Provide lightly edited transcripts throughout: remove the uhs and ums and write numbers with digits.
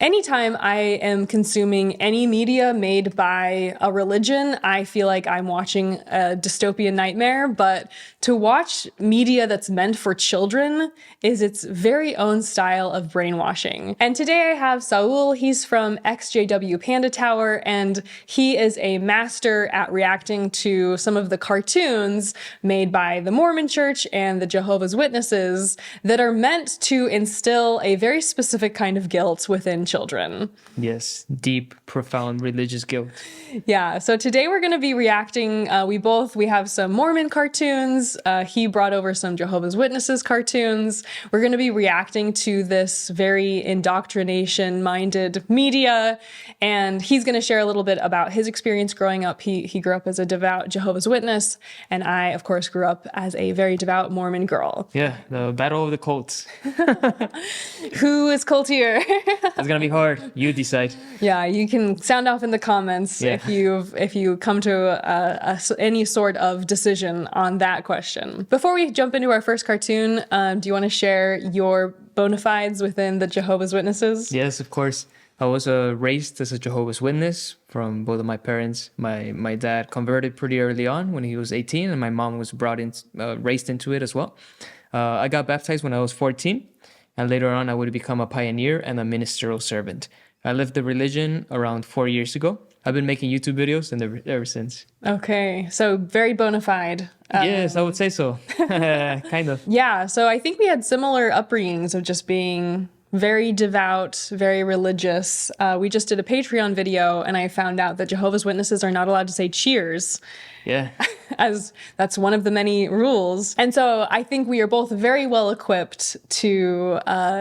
Anytime I am consuming any media made by a religion, I feel like I'm watching a dystopian nightmare. But to watch media that's meant for children is its very own style of brainwashing. And today I have Saul. He's from XJW Panda Tower, and he is a master at reacting to some of the cartoons made by the Mormon Church and the Jehovah's Witnesses that are meant to instill a very specific kind of guilt within children. Yes, deep, profound religious guilt. Yeah, so today we're going to be reacting. We have some Mormon cartoons. He brought over some Jehovah's Witnesses cartoons. We're going to be reacting to this very indoctrination-minded media, and he's going to share a little bit about his experience growing up. He grew up as a devout Jehovah's Witness, and I, of course, grew up as a very devout Mormon girl. Yeah, the battle of the cults. Who is cultier? It's gonna be hard. You decide. Yeah, you can sound off in the comments if you come to any sort of decision on that question. Before we jump into our first cartoon, do you want to share your bona fides within the Jehovah's Witnesses? Yes, of course. I was raised as a Jehovah's Witness from both of my parents. My dad converted pretty early on when he was 18, and my mom was raised into it as well. I got baptized when I was 14. And later on, I would become a pioneer and a ministerial servant. I left the religion around 4 years ago. I've been making YouTube videos ever since. Okay, so very bona fide. Yes, I would say so. Kind of. Yeah, so I think we had similar upbringings of just being very devout, very religious. We just did a Patreon video, and I found out that Jehovah's Witnesses are not allowed to say cheers. Yeah. As that's one of the many rules. And so I think we are both very well equipped to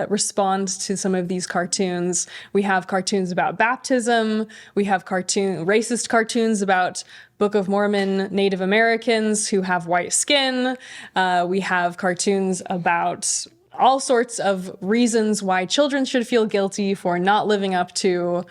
respond to some of these cartoons. We have cartoons about baptism. We have racist cartoons about Book of Mormon Native Americans who have white skin. We have cartoons about all sorts of reasons why children should feel guilty for not living up to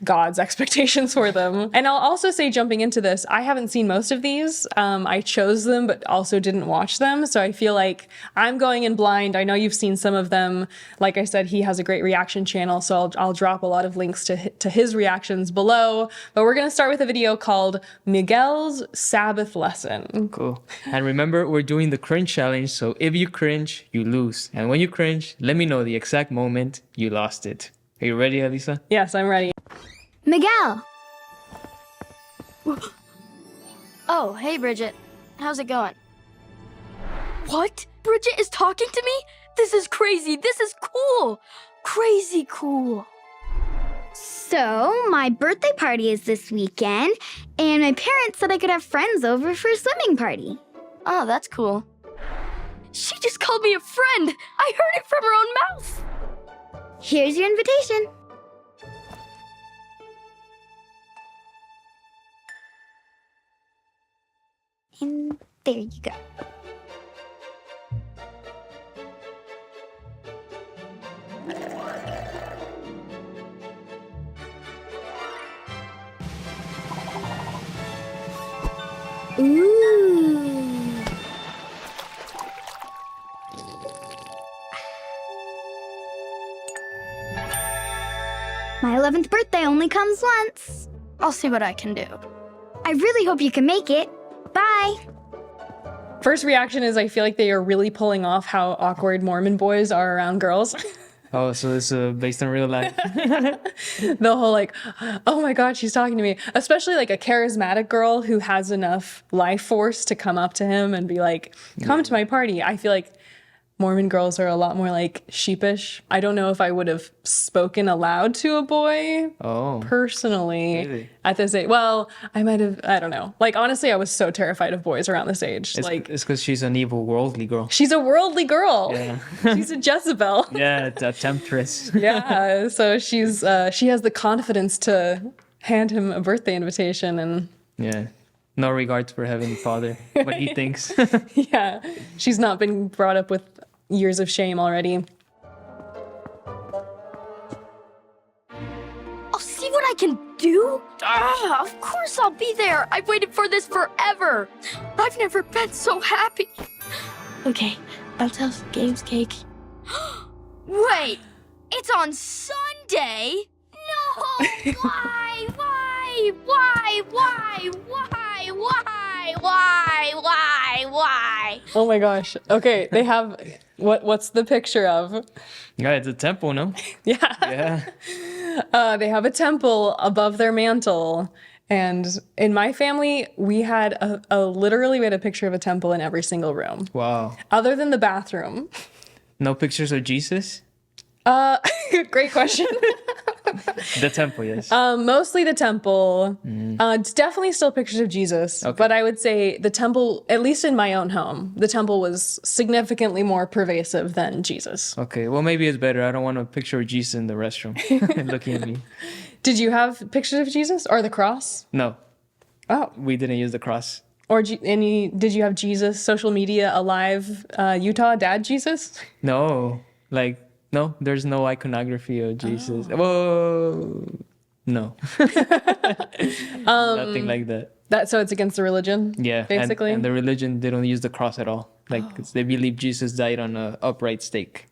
God's expectations for them. And I'll also say, jumping into this, I haven't seen most of these. I chose them, but also didn't watch them. So I feel like I'm going in blind. I know you've seen some of them. Like I said, he has a great reaction channel, so I'll drop a lot of links to his reactions below. But we're going to start with a video called Miguel's Sabbath Lesson. Cool. And remember, we're doing the cringe challenge. So if you cringe, you lose. And when you cringe, let me know the exact moment you lost it. Are you ready, Elisa? Yes, I'm ready. Miguel! Oh, hey, Bridget. How's it going? What? Bridget is talking to me? This is crazy. This is cool. Crazy cool. So, my birthday party is this weekend, and my parents said I could have friends over for a swimming party. Oh, that's cool. She just called me a friend. I heard it from her own mouth. Here's your invitation. And there you go. Ooh. My 11th birthday only comes once. I'll see what I can do. I really hope you can make it. Bye. First reaction is I feel like they are really pulling off how awkward Mormon boys are around girls. Oh, so this is based on real life. The whole like, oh my God, she's talking to me. Especially like a charismatic girl who has enough life force to come up to him and be like, come to my party. I feel like Mormon girls are a lot more like sheepish. I don't know if I would have spoken aloud to a boy personally really? At this age. Well, I might have, I don't know. Like, honestly, I was so terrified of boys around this age. It's because she's an evil worldly girl. She's a worldly girl. Yeah. She's a Jezebel. Yeah, a temptress. Yeah, so she has the confidence to hand him a birthday invitation and... Yeah. No regards for Heavenly Father, what he thinks. Yeah, she's not been brought up with years of shame already. I'll see what I can do. Of course I'll be there. I've waited for this forever. I've never been so happy. Okay, bounce house, games, cake. Wait, it's on Sunday? Why? Oh my gosh. Okay, they have what's the picture of? Yeah, it's a temple, no? Yeah. Yeah. They have a temple above their mantle. And in my family, we had literally we had a picture of a temple in every single room, Wow. other than the bathroom. No pictures of Jesus? Great question. The temple, yes. Mostly the temple. It's definitely still pictures of Jesus, but I would say the temple, at least in my own home, the temple was significantly more pervasive than Jesus. Okay, well, maybe it's better. I don't want a picture of Jesus in the restroom looking at me. Did you have pictures of Jesus or the cross? No, Oh, we didn't use the cross. or did you have Jesus social media alive Utah dad Jesus? No, no, there's no iconography of Jesus. Whoa, no. Nothing like that. So it's against the religion? Yeah, basically. And the religion, they don't use the cross at all. They believe Jesus died on an upright stake,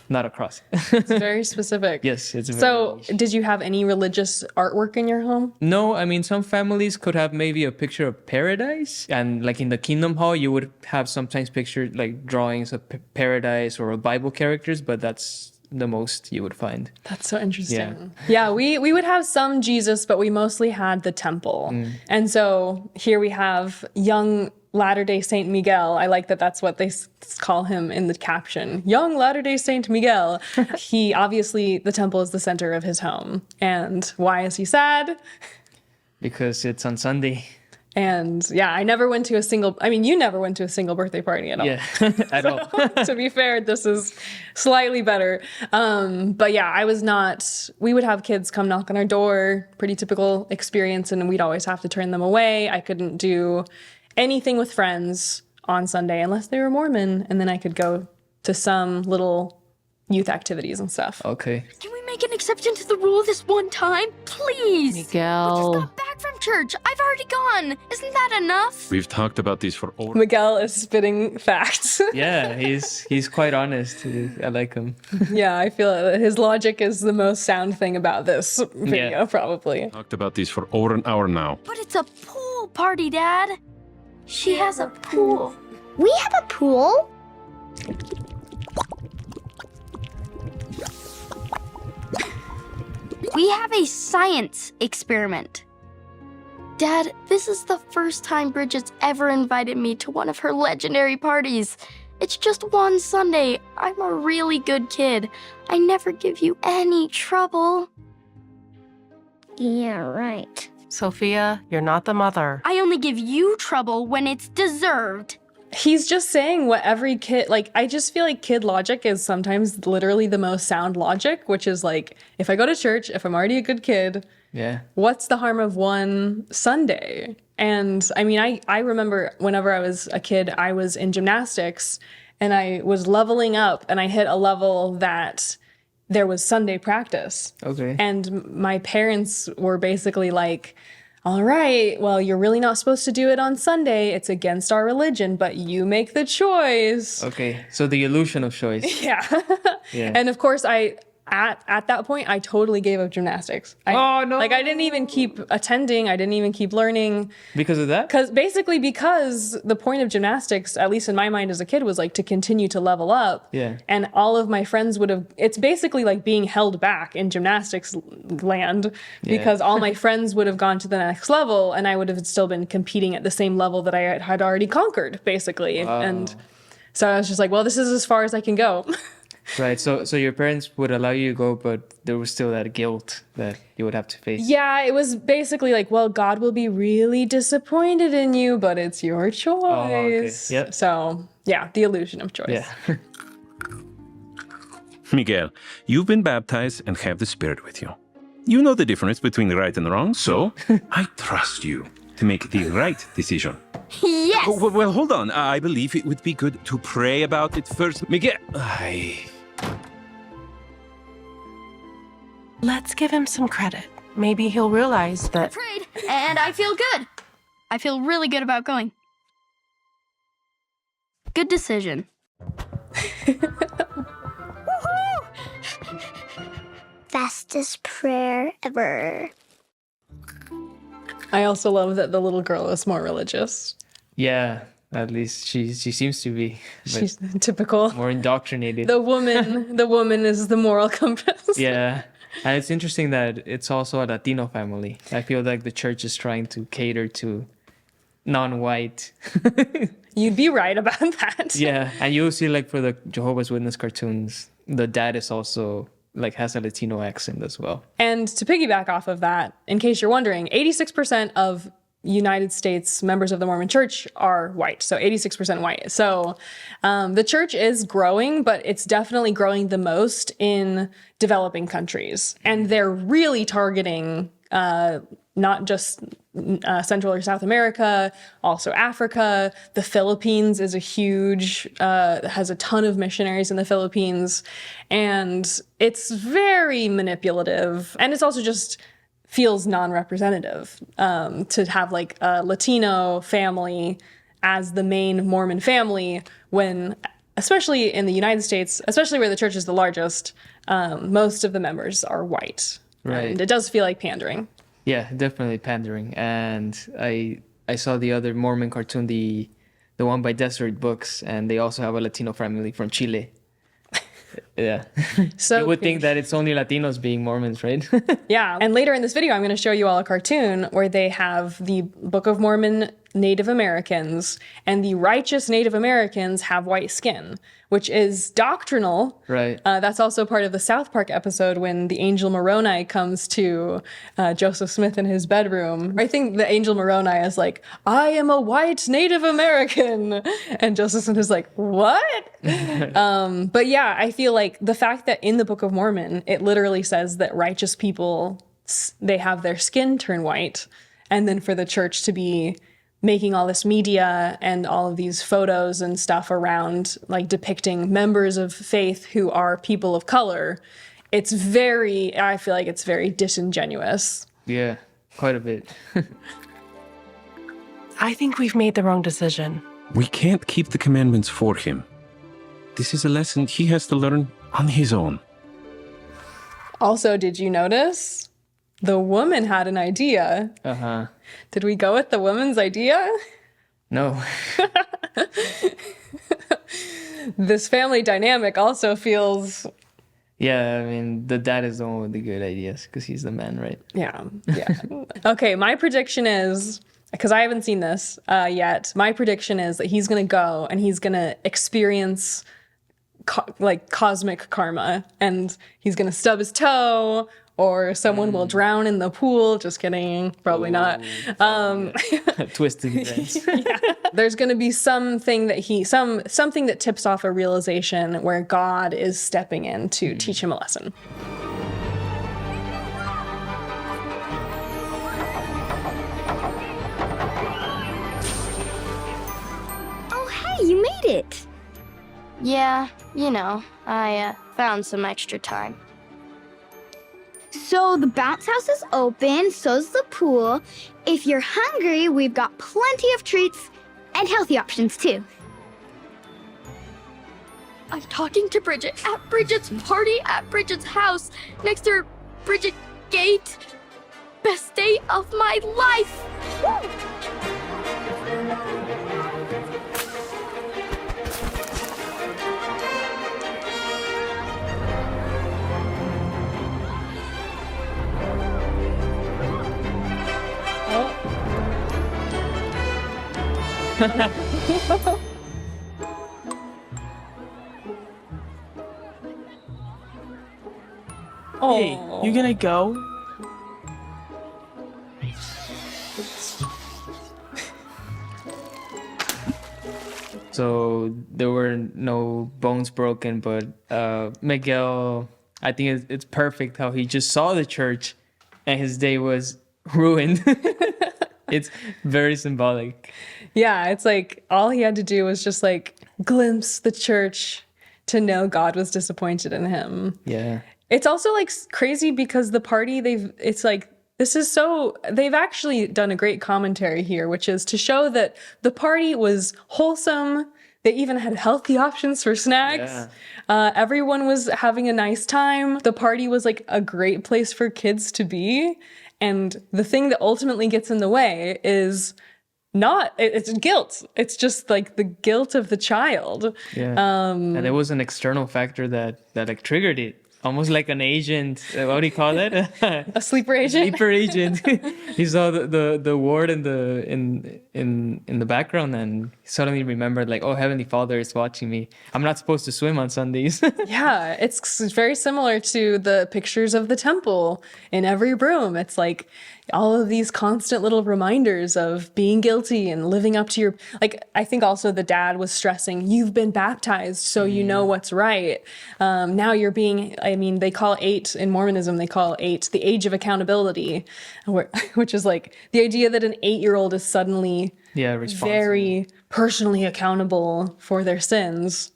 not a cross. It's very specific. Yes, it's very So niche. did you have any religious artwork in your home? No, I mean, some families could have maybe a picture of paradise. And like in the Kingdom Hall, you would have sometimes pictures like drawings of paradise or Bible characters, but that's the most you would find. That's so interesting. Yeah, we would have some Jesus, but we mostly had the temple. And so here we have young Latter-day Saint Miguel. I like that that's what they call him in the caption. Young Latter-day Saint Miguel. He obviously, the temple is the center of his home. And why is he sad? Because it's on Sunday. And yeah, you never went to a single birthday party at all. Yeah, at all. To be fair, this is slightly better. But yeah, we would have kids come knock on our door, pretty typical experience, and we'd always have to turn them away. I couldn't do anything with friends on Sunday unless they were Mormon, and then I could go to some little youth activities and stuff. Okay. Can we make an exception to the rule this one time? Please! Miguel. We just got back from church. I've already gone. Isn't that enough? We've talked about these for over. Miguel is spitting facts. Yeah, he's quite honest. I like him. Yeah, I feel his logic is the most sound thing about this video, probably. Talked about these for over an hour now. But it's a pool party, Dad. She has a pool. We have a pool. We have a science experiment. Dad, this is the first time Bridget's ever invited me to one of her legendary parties. It's just one Sunday. I'm a really good kid. I never give you any trouble. Yeah, right. Sophia, you're not the mother. I only give you trouble when it's deserved. He's just saying what every kid, I just feel like kid logic is sometimes literally the most sound logic, which is like, if I go to church, if I'm already a good kid, Yeah. what's the harm of one Sunday? And I mean, I remember whenever I was a kid, I was in gymnastics and I was leveling up and I hit a level that there was Sunday practice. Okay. And my parents were basically like, all right, well, you're really not supposed to do it on Sunday. It's against our religion, but you make the choice. Okay. So the illusion of choice. Yeah. Yeah. And of course, at that point, I totally gave up gymnastics. Oh, no. I didn't even keep attending. I didn't even keep learning. Because of that? Because the point of gymnastics, at least in my mind as a kid, was like to continue to level up. Yeah. And all of my friends it's basically like being held back in gymnastics land because all my friends would have gone to the next level and I would have still been competing at the same level that I had already conquered, basically. Wow. And so I was just like, well, this is as far as I can go. Right. So your parents would allow you to go, but there was still that guilt that you would have to face. Yeah, it was basically like, well, God will be really disappointed in you, but it's your choice. Oh, okay. Yep. So, yeah, the illusion of choice. Yeah. Miguel, you've been baptized and have the Spirit with you. You know the difference between right and wrong, so I trust you to make the right decision. Yes! Oh, well, hold on. I believe it would be good to pray about it first. Miguel, Let's give him some credit. Maybe he'll realize that. Prayed, and I feel good. I feel really good about going. Good decision. That fastest prayer ever. I also love that the little girl is more religious. Yeah, at least she seems to be. But She's typical. more indoctrinated. The woman is the moral compass. Yeah. And it's interesting that it's also a Latino family. I feel like the church is trying to cater to non-white. You'd be right about that. Yeah. And you'll see like for the Jehovah's Witness cartoons, the dad is also like has a Latino accent as well. And to piggyback off of that, in case you're wondering, 86% of United States members of the Mormon Church are white. So 86% white. So the church is growing, but it's definitely growing the most in developing countries. And they're really targeting not just Central or South America, also Africa. The Philippines is has a ton of missionaries in the Philippines. And it's very manipulative. And it's also just feels non-representative to have like a Latino family as the main Mormon family when, especially in the United States, especially where the church is the largest, most of the members are white. Right. And it does feel like pandering. Yeah, definitely pandering. And I saw the other Mormon cartoon, the one by Desert Books, and they also have a Latino family from Chile. Yeah. So you would think that it's only Latinos being Mormons, right? Yeah. And later in this video, I'm going to show you all a cartoon where they have the Book of Mormon Native Americans, and the righteous Native Americans have white skin, which is doctrinal. Right. That's also part of the South Park episode when the angel Moroni comes to Joseph Smith in his bedroom. I think the angel Moroni is like, I am a white Native American. And Joseph Smith is like, what? But yeah, I feel like the fact that in the Book of Mormon, it literally says that righteous people, they have their skin turn white. And then for the church to be making all this media and all of these photos and stuff around like depicting members of faith who are people of color, I feel like it's very disingenuous. Yeah, quite a bit. I think we've made the wrong decision. We can't keep the commandments for him. This is a lesson he has to learn on his own. Also, did you notice? The woman had an idea. Uh-huh. Did we go with the woman's idea? No. This family dynamic also feels... Yeah, I mean, the dad is the one with the good ideas because he's the man, right? Yeah. Okay, my prediction is, because I haven't seen this yet, my prediction is that he's going to go and he's going to experience cosmic karma, and he's going to stub his toe, or someone will drown in the pool. Just kidding. Probably not. Twisted events. Yeah. There's going to be something that tips off a realization where God is stepping in to teach him a lesson. Oh, hey, you made it. Yeah, I found some extra time. So the bounce house is open, so's the pool. If you're hungry, we've got plenty of treats and healthy options too. I'm talking to Bridget at Bridget's party at Bridget's house next to her Bridget gate. Best day of my life. Woo! Hey, you gonna go? So there were no bones broken, but Miguel, I think it's perfect how he just saw the church and his day was ruined. It's very symbolic. Yeah, it's like all he had to do was just like glimpse the church to know God was disappointed in him. Yeah. It's also like crazy because the party they've actually done a great commentary here, which is to show that the party was wholesome, They even had healthy options for snacks. Everyone was having a nice time. The party was like a great place for kids to be. And the thing that ultimately gets in the way is it's guilt. It's just like the guilt of the child. And there was an external factor that like triggered it. Almost like an agent. What do you call it? A sleeper agent. Sleeper agent. He saw the word in the background, and he suddenly remembered, like, oh, Heavenly Father is watching me. I'm not supposed to swim on Sundays. Yeah, it's very similar to the pictures of the temple in every room. It's like all of these constant little reminders of being guilty and living up to your, like, I think also the dad was stressing, you've been baptized, so you know what's right. Now you're being, I mean, they call 8 in Mormonism, they call 8 the age of accountability, which is like the idea that an 8-year-old is suddenly very personally accountable for their sins.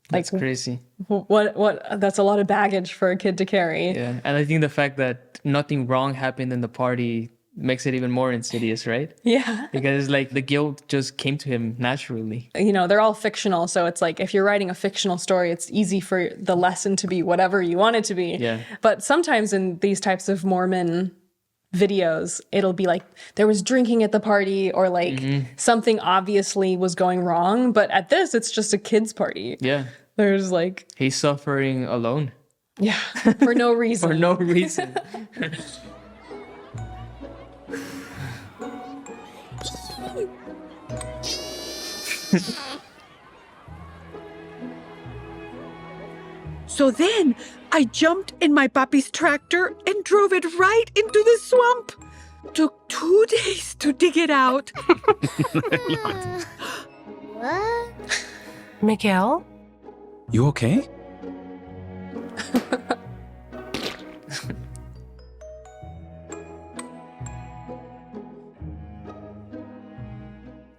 That's crazy. What that's a lot of baggage for a kid to carry. Yeah, and I think the fact that nothing wrong happened in the party makes it even more insidious, right? Yeah. Because like the guilt just came to him naturally. You know, they're all fictional, so it's like if you're writing a fictional story, it's easy for the lesson to be whatever you want it to be. Yeah. But sometimes in these types of Mormon videos, it'll be like there was drinking at the party, or like something obviously was going wrong. But at this, it's just a kid's party. Yeah. There's like, He's suffering alone. yeah, for no reason. For no reason. So then I jumped in my papi's tractor and drove it right into the swamp. Took 2 days to dig it out. What? Miguel? You okay?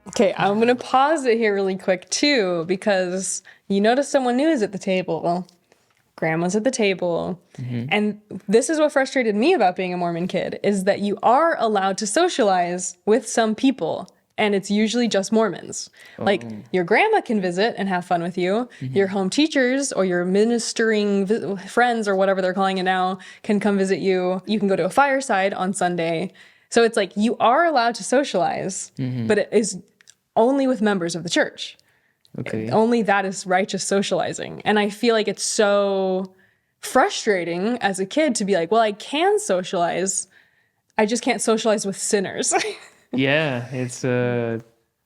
Okay, I'm going to pause it here really quick too, because you notice someone new is at the table. Grandma's at the table. And this is what frustrated me about being a Mormon kid, is that you are allowed to socialize with some people, and it's usually just Mormons. Like, your grandma can visit and have fun with you. Your home teachers or your ministering friends, or whatever they're calling it now, can come visit you. You can go to a fireside on Sunday. So it's like you are allowed to socialize, but it is only with members of the church. Okay. Only that is righteous socializing. And I feel like it's so frustrating as a kid to be like, well, I can socialize. I just can't socialize with sinners. Yeah, it's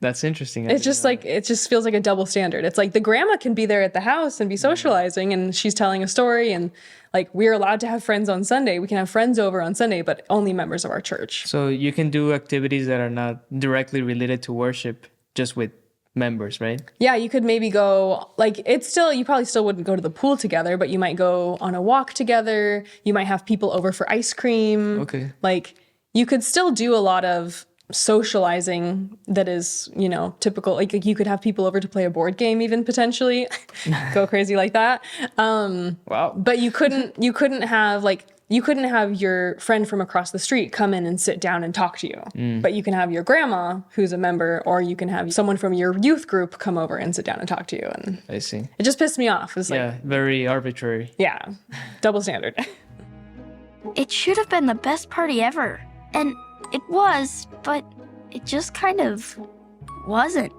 that's interesting. It's just like, it just feels like a double standard. It's like the grandma can be there at the house and be socializing, and she's telling a story, and like we're allowed to have friends on Sunday. We can have friends over on Sunday, but only members of our church. So you can do activities that are not directly related to worship just with members, right? Yeah, you could maybe go, like, it's still, you probably still wouldn't go to the pool together, but you might go on a walk together. You might have people over for ice cream. Okay. Like, you could still do a lot of socializing that is, you know, typical. Like, you could have people over to play a board game even potentially. Go crazy like that. Wow. But you couldn't have, like, you couldn't have your friend from across the street come in and sit down and talk to you. But you can have your grandma who's a member, or you can have someone from your youth group come over and sit down and talk to you. And I see. it just pissed me off. It's like, Yeah, very arbitrary. yeah, double standard. It should have been the best party ever. And it was, but it just kind of wasn't.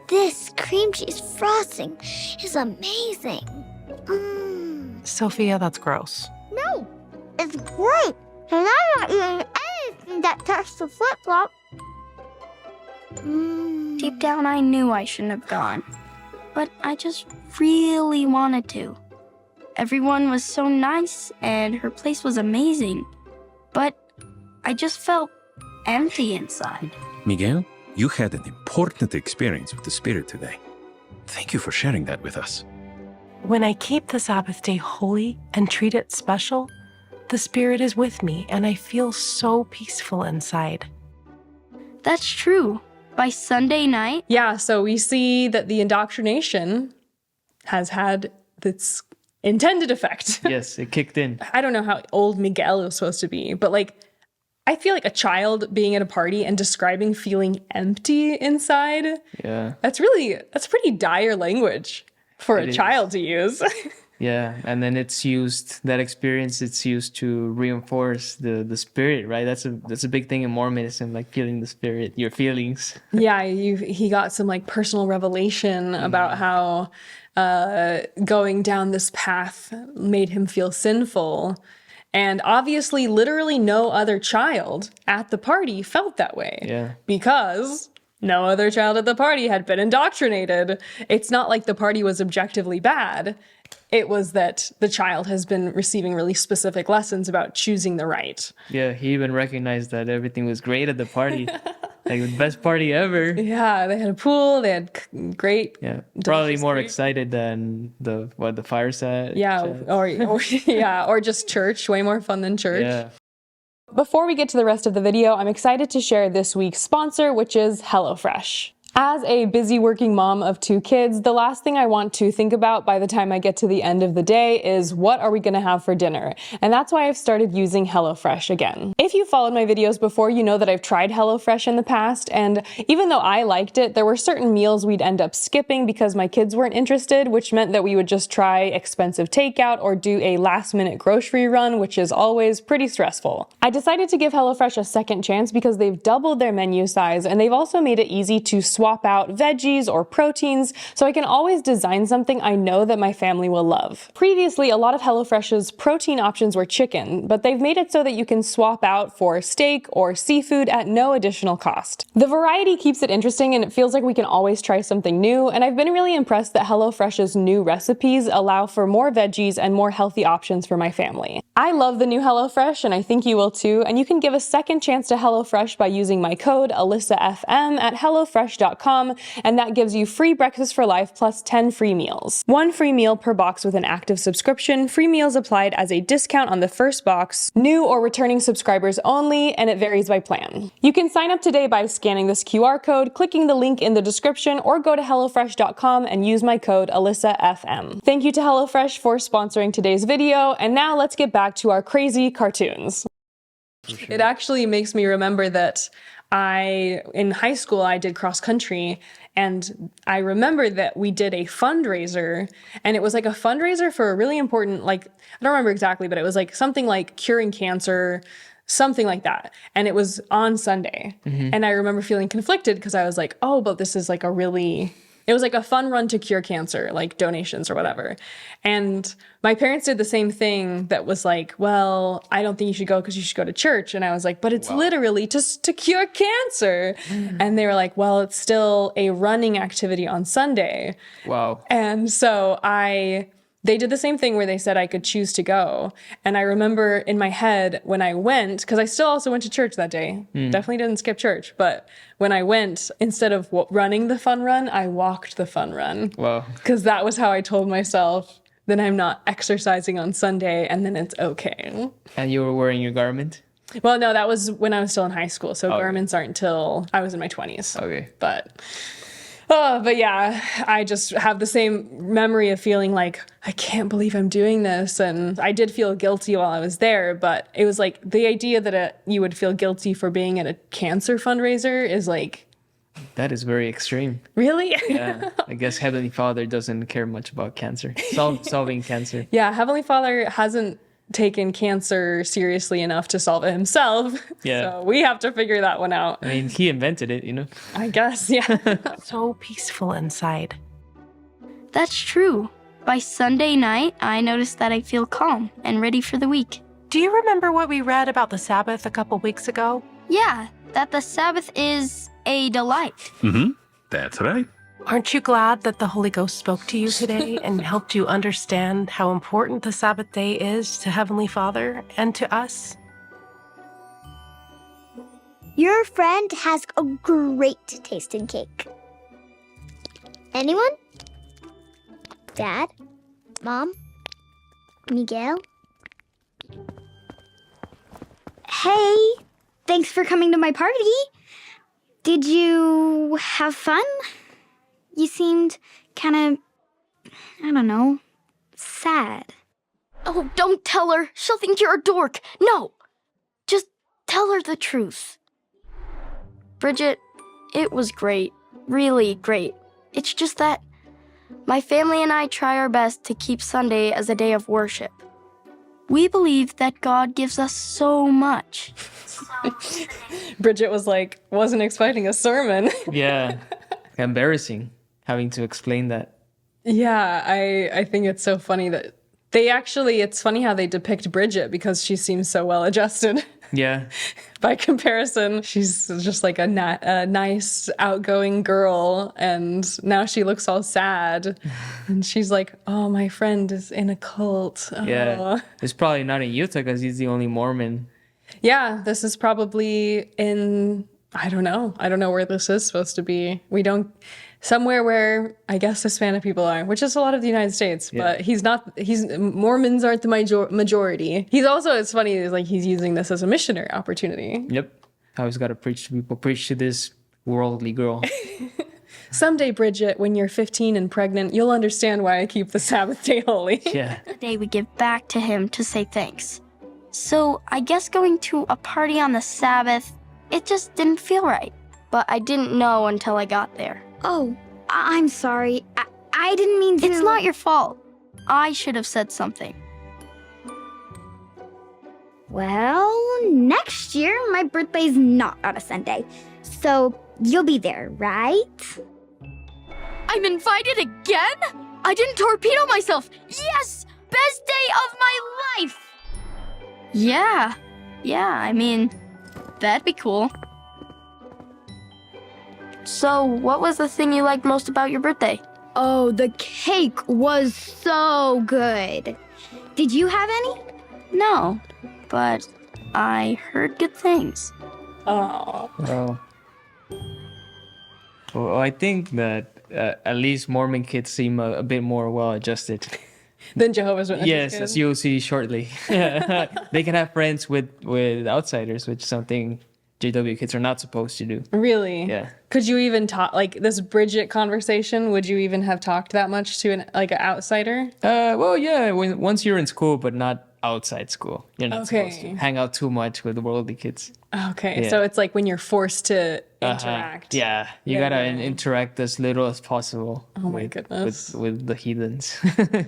This cream cheese frosting is amazing. Sophia, that's gross. No, it's great. And I'm not eating anything that touched the flip-flop. Deep down, I knew I shouldn't have gone. But I just really wanted to. Everyone was so nice, and her place was amazing. But I just felt empty inside. Miguel, you had an important experience with the Spirit today. Thank you for sharing that with us. When I keep the Sabbath day holy and treat it special, the Spirit is with me, and I feel so peaceful inside. That's true. By Sunday night, Yeah, so we see that the indoctrination has had its intended effect. Yes, it kicked in. I don't know how old Miguel is supposed to be, but like, I feel like a child being at a party and describing feeling empty inside. Yeah. That's pretty dire language for a child to use. Yeah, and then it's used, that experience, it's used to reinforce the spirit, right? That's a big thing in Mormonism, like feeling the spirit, your feelings. Yeah, he got some like personal revelation about how going down this path made him feel sinful. And obviously, literally no other child at the party felt that way. Yeah. Because no other child at the party had been indoctrinated. It's not like the party was objectively bad. It was that the child has been receiving really specific lessons about choosing the right. Yeah, he even recognized that everything was great at the party. Like the best party ever. Yeah, they had a pool, they had great. Yeah, probably more food. excited than the fireside. Yeah, or just church, way more fun than church. Yeah. Before we get to the rest of the video, I'm excited to share this week's sponsor, which is HelloFresh. As a busy working mom of 2 kids, the last thing I want to think about by the time I get to the end of the day is what are we going to have for dinner? And that's why I've started using HelloFresh again. If you followed my videos before, you know that I've tried HelloFresh in the past, and even though I liked it, there were certain meals we'd end up skipping because my kids weren't interested, which meant that we would just try expensive takeout or do a last-minute grocery run, which is always pretty stressful. I decided to give HelloFresh a second chance because they've doubled their menu size, and they've also made it easy to swap out veggies or proteins, so I can always design something I know that my family will love. Previously, a lot of HelloFresh's protein options were chicken, but they've made it so that you can swap out for steak or seafood at no additional cost. The variety keeps it interesting, and it feels like we can always try something new, and I've been really impressed that HelloFresh's new recipes allow for more veggies and more healthy options for my family. I love the new HelloFresh, and I think you will too, and you can give a second chance to HelloFresh by using my code AlyssaFM at HelloFresh.com, and that gives you free breakfast for life plus 10 free meals. 1 free meal per box with an active subscription, free meals applied as a discount on the first box, new or returning subscribers only, and it varies by plan. You can sign up today by scanning this QR code, clicking the link in the description, or go to HelloFresh.com and use my code AlyssaFM. Thank you to HelloFresh for sponsoring today's video, and now let's get back to our crazy cartoons. It actually makes me remember that in high school, I did cross country, and I remember that we did a fundraiser, and it was like a fundraiser for a really important, like, I don't remember exactly, but it was like something like curing cancer, something like that. And it was on Sunday. And I remember feeling conflicted because I was like, oh, but this is like it was like a fun run to cure cancer, like donations or whatever. And my parents did the same thing that was like, well, I don't think you should go because you should go to church. And I was like, but it's literally just to cure cancer. And they were like, well, it's still a running activity on Sunday. Wow. And so they did the same thing where they said I could choose to go. And I remember in my head when I went, because I still also went to church that day, definitely didn't skip church, but when I went, instead of running the fun run, I walked the fun run. Wow. Because that was how I told myself, then I'm not exercising on Sunday, and then it's okay. And you were wearing your garment? Well, no, that was when I was still in high school, so garments aren't until I was in my 20s. Okay. But yeah, I just have the same memory of feeling like, I can't believe I'm doing this. And I did feel guilty while I was there, but it was like the idea that you would feel guilty for being at a cancer fundraiser is like... That is very extreme. Really? Yeah. I guess Heavenly Father doesn't care much about cancer, solving cancer. Yeah, Heavenly Father hasn't taken cancer seriously enough to solve it himself. Yeah. So we have to figure that one out. I mean, he invented it, you know? I guess, yeah. So peaceful inside. That's true. By Sunday night, I noticed that I feel calm and ready for the week. Do you remember what we read about the Sabbath a couple weeks ago? Yeah, that the Sabbath is a delight. That's right. Aren't you glad that the Holy Ghost spoke to you today and helped you understand how important the Sabbath day is to Heavenly Father and to us? Your friend has a great tasting cake. Anyone? Dad? Mom? Miguel? Hey, thanks for coming to my party. Did you have fun? You seemed kind of, I don't know, sad. Oh, don't tell her. She'll think you're a dork. No, just Tell her the truth. Bridget, it was great. Really great. It's just that my family and I try our best to keep Sunday as a day of worship. We believe that God gives us so much. Bridget was like, wasn't expecting a sermon. Yeah. Embarrassing having to explain that. Yeah, I think it's so funny that it's funny how they depict Bridget because she seems so well adjusted. Yeah. By comparison, she's just like a nice, outgoing girl, and now she looks all sad. And she's like, oh, my friend is in a cult. Oh. Yeah. It's probably not in Utah because he's the only Mormon. Yeah, this is probably in, I don't know where this is supposed to be. Somewhere where I guess Hispanic people are, which is a lot of the United States, but Mormons aren't the majority. It's funny, he's using this as a missionary opportunity. Yep. I always got to preach to people, preach to this worldly girl. Someday, Bridget, when you're 15 and pregnant, you'll understand why I keep the Sabbath day holy. Yeah. The day we give back to him to say thanks. So I guess going to a party on the Sabbath, it just didn't feel right. But I didn't know until I got there. Oh, I'm sorry. I didn't mean to. It's not your fault. I should have said something. Well, next year my birthday's not on a Sunday, so you'll be there, right? I'm invited again? I didn't torpedo myself. Yes! Best day of my life! Yeah, I mean, that'd be cool. So, what was the thing you liked most about your birthday? Oh, the cake was so good. Did you have any? No, but I heard good things. Oh. Well, I think that at least Mormon kids seem a bit more well-adjusted. Than Jehovah's Witnesses. Yes, as you'll see shortly. They can have friends with outsiders, which is something JW kids are not supposed to do. Really? Yeah. Could you even talk, this Bridget conversation, would you even have talked that much to an outsider? Well, yeah, once you're in school, but not outside school. You're not supposed to hang out too much with the worldly kids. Okay, Yeah. so it's like when you're forced to interact. Yeah, you gotta interact as little as possible. Oh my goodness. With the heathens.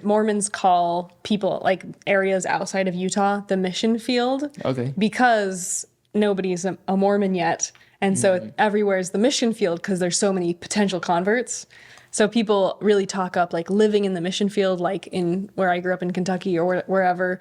Mormons call people, areas outside of Utah, the mission field. Okay. Because nobody's a Mormon yet. And so everywhere is the mission field because there's so many potential converts. So people really talk up living in the mission field, in where I grew up in Kentucky or wherever,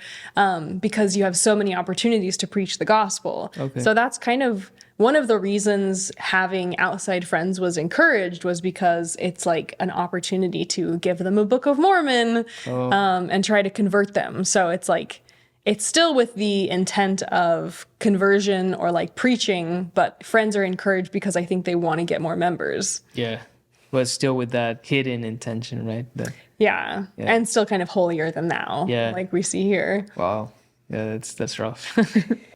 because you have so many opportunities to preach the gospel. Okay. So that's kind of one of the reasons having outside friends was encouraged, was because it's an opportunity to give them a Book of Mormon and try to convert them. So it's still with the intent of conversion or preaching, but friends are encouraged because I think they want to get more members. Yeah. But still with that hidden intention, right? Yeah. And still kind of holier than thou, like we see here. Wow. Yeah, that's rough.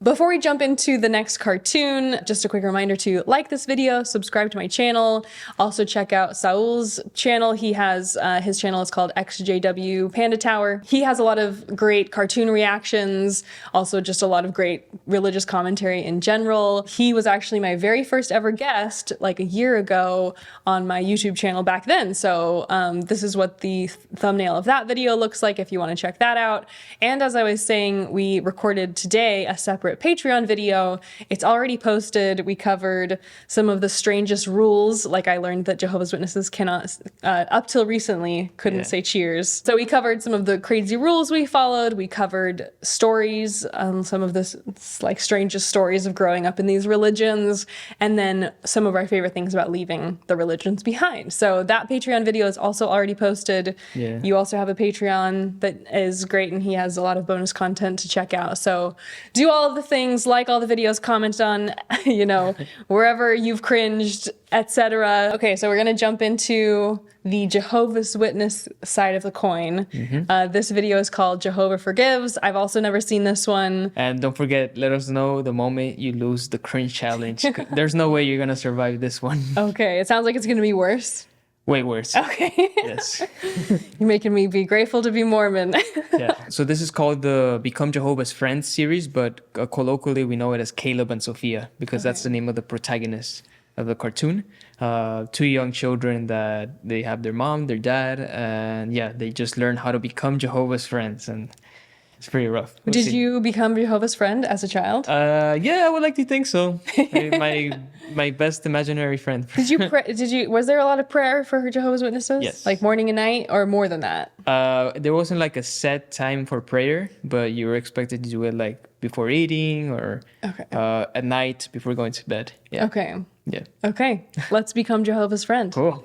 Before we jump into the next cartoon, just a quick reminder to like this video, subscribe to my channel. Also check out Saul's channel. He has, his channel is called XJW Panda Tower. He has a lot of great cartoon reactions, also just a lot of great religious commentary in general. He was actually my very first ever guest a year ago on my YouTube channel back then. So this is what the thumbnail of that video looks like if you want to check that out. And as I was saying, we recorded today a separate Patreon video. It's already posted. We covered some of the strangest rules. I learned that Jehovah's Witnesses cannot, up till recently, couldn't say cheers. So we covered some of the crazy rules we followed. We covered stories, some of the strangest stories of growing up in these religions, and then some of our favorite things about leaving the religions behind. So that Patreon video is also already posted. Yeah. You also have a Patreon that is great, and he has a lot of bonus content to check out. So do all of the things, like all the videos, comment on, wherever you've cringed, etc. Okay, so we're going to jump into the Jehovah's Witness side of the coin. This video is called Jehovah Forgives. I've also never seen this one. And don't forget, let us know the moment you lose the cringe challenge. There's no way you're going to survive this one. Okay, it sounds like it's going to be worse. Way worse. Okay. Yes. You're making me be grateful to be Mormon. Yeah. So this is called the Become Jehovah's Friends series, but colloquially we know it as Caleb and Sophia because that's the name of the protagonist of the cartoon. Two young children that they have their mom, their dad, and yeah, they just learn how to become Jehovah's Friends, and it's pretty rough. We'll Did see. you become Jehovah's friend as a child? Yeah, I would like to think so. My best imaginary friend. Did you pray? Was there a lot of prayer for Jehovah's Witnesses? Yes. Like morning and night, or more than that? There wasn't like a set time for prayer, but you were expected to do it like before eating or at night before going to bed. Yeah. Okay. Yeah. Okay. Let's become Jehovah's friend. Cool.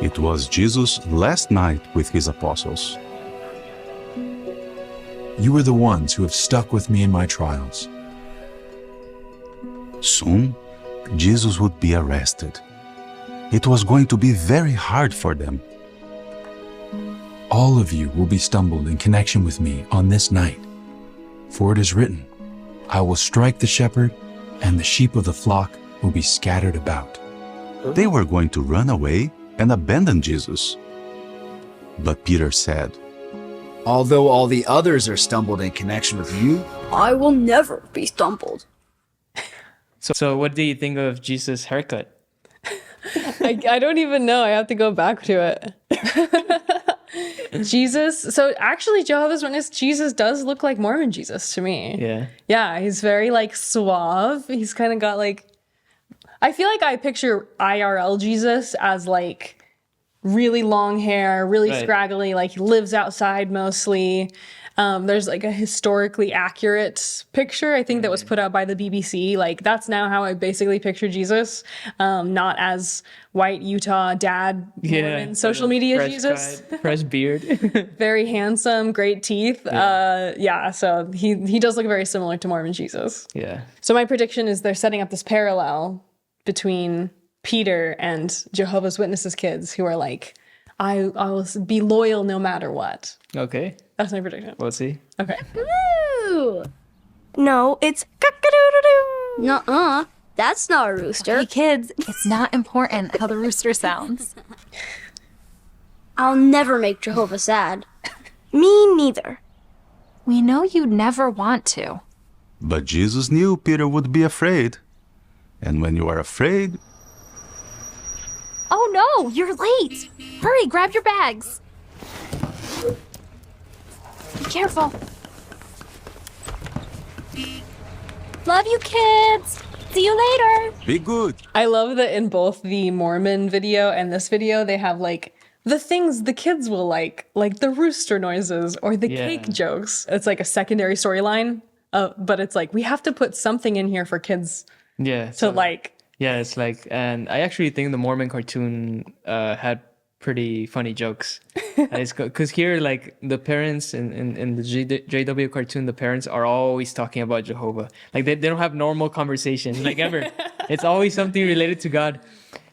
It was Jesus' last night with his apostles. You are the ones who have stuck with me in my trials. Soon, Jesus would be arrested. It was going to be very hard for them. All of you will be stumbled in connection with me on this night. For it is written, I will strike the shepherd, and the sheep of the flock will be scattered about. They were going to run away and abandon Jesus. But Peter said, Although all the others are stumbled in connection with you, I will never be stumbled. So what do you think of Jesus' haircut? I don't even know. I have to go back to it. Jesus. So actually, Jehovah's Witness Jesus does look like Mormon Jesus to me. Yeah. Yeah, he's very like suave. He's kind of got like, I feel like I picture IRL Jesus as like really long hair, really scraggly, like he lives outside mostly. There's like a historically accurate picture, I think, that was put out by the BBC. Like that's now how I basically picture Jesus, not as white Utah dad, Mormon, social media fresh Jesus. cut, fresh beard. Very handsome, great teeth. So he does look very similar to Mormon Jesus. Yeah. So my prediction is they're setting up this parallel between Peter and Jehovah's Witnesses kids who are like, I will be loyal no matter what. Okay. That's my prediction. We'll see. Okay. Woo! No, it's cock-a-doodle-doo. Nuh-uh. That's not a rooster. Hey kids, it's not important how the rooster sounds. I'll never make Jehovah sad. Me neither. We know you'd never want to. but Jesus knew Peter would be afraid. And when you are afraid... Oh no, you're late. Hurry, grab your bags. Be careful. Love you, kids. See you later. Be good. I love that in both the Mormon video and this video, they have like the things the kids will like the rooster noises or the cake jokes. It's like a secondary storyline, but it's like we have to put something in here for kids to like. Yeah, it's like, and I actually think the Mormon cartoon had pretty funny jokes. Because here, like, the parents in the JW cartoon, the parents are always talking about Jehovah. Like, they don't have normal conversation, like, ever. It's always something related to God.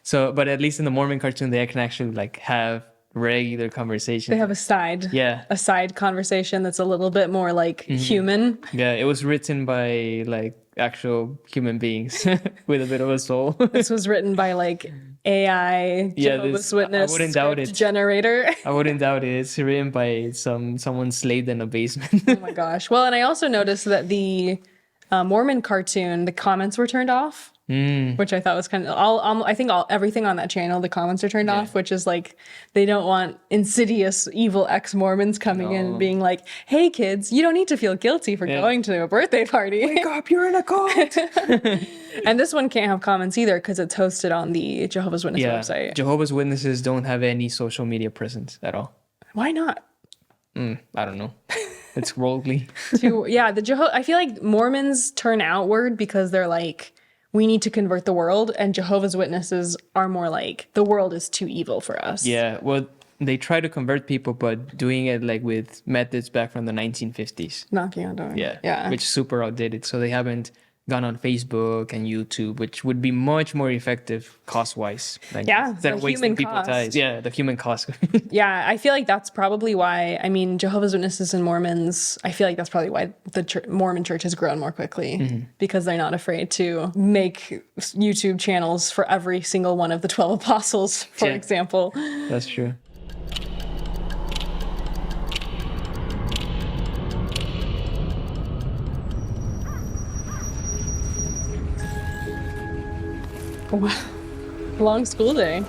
So, but at least in the Mormon cartoon, they can actually, like, have regular conversation. They have a side conversation that's a little bit more, like, human. Yeah, it was written by, like, actual human beings with a bit of a soul. This was written by, like, AI Jehovah's Witness I wouldn't doubt it. generator. I wouldn't doubt it. It's written by someone slaved in a basement. Oh my gosh. Well, and I also noticed that the Mormon cartoon, the comments were turned off, which I thought was kind of I think everything on that channel, the comments are turned off, which is like they don't want insidious, evil ex-Mormons coming in and being like, "Hey, kids, you don't need to feel guilty for going to a birthday party. Wake up, you're in a cult." And this one can't have comments either because it's hosted on the Jehovah's Witness website. Jehovah's Witnesses don't have any social media presence at all. Why not? I don't know. It's worldly. I feel like Mormons turn outward because they're like, we need to convert the world, and Jehovah's Witnesses are more like, the world is too evil for us. Yeah, well, they try to convert people, but doing it like with methods back from the 1950s. Knocking on doors. Yeah, which is super outdated. So they haven't gone on Facebook and YouTube, which would be much more effective cost-wise. Like, Yeah, instead of the wasting human people's time. cost. Yeah, the human cost. Yeah, I feel like that's probably why, I mean, Jehovah's Witnesses and Mormons, I feel like that's probably why the Mormon church has grown more quickly, because they're not afraid to make YouTube channels for every single one of the 12 apostles, for Yeah. example. That's true. Wow. Long school day.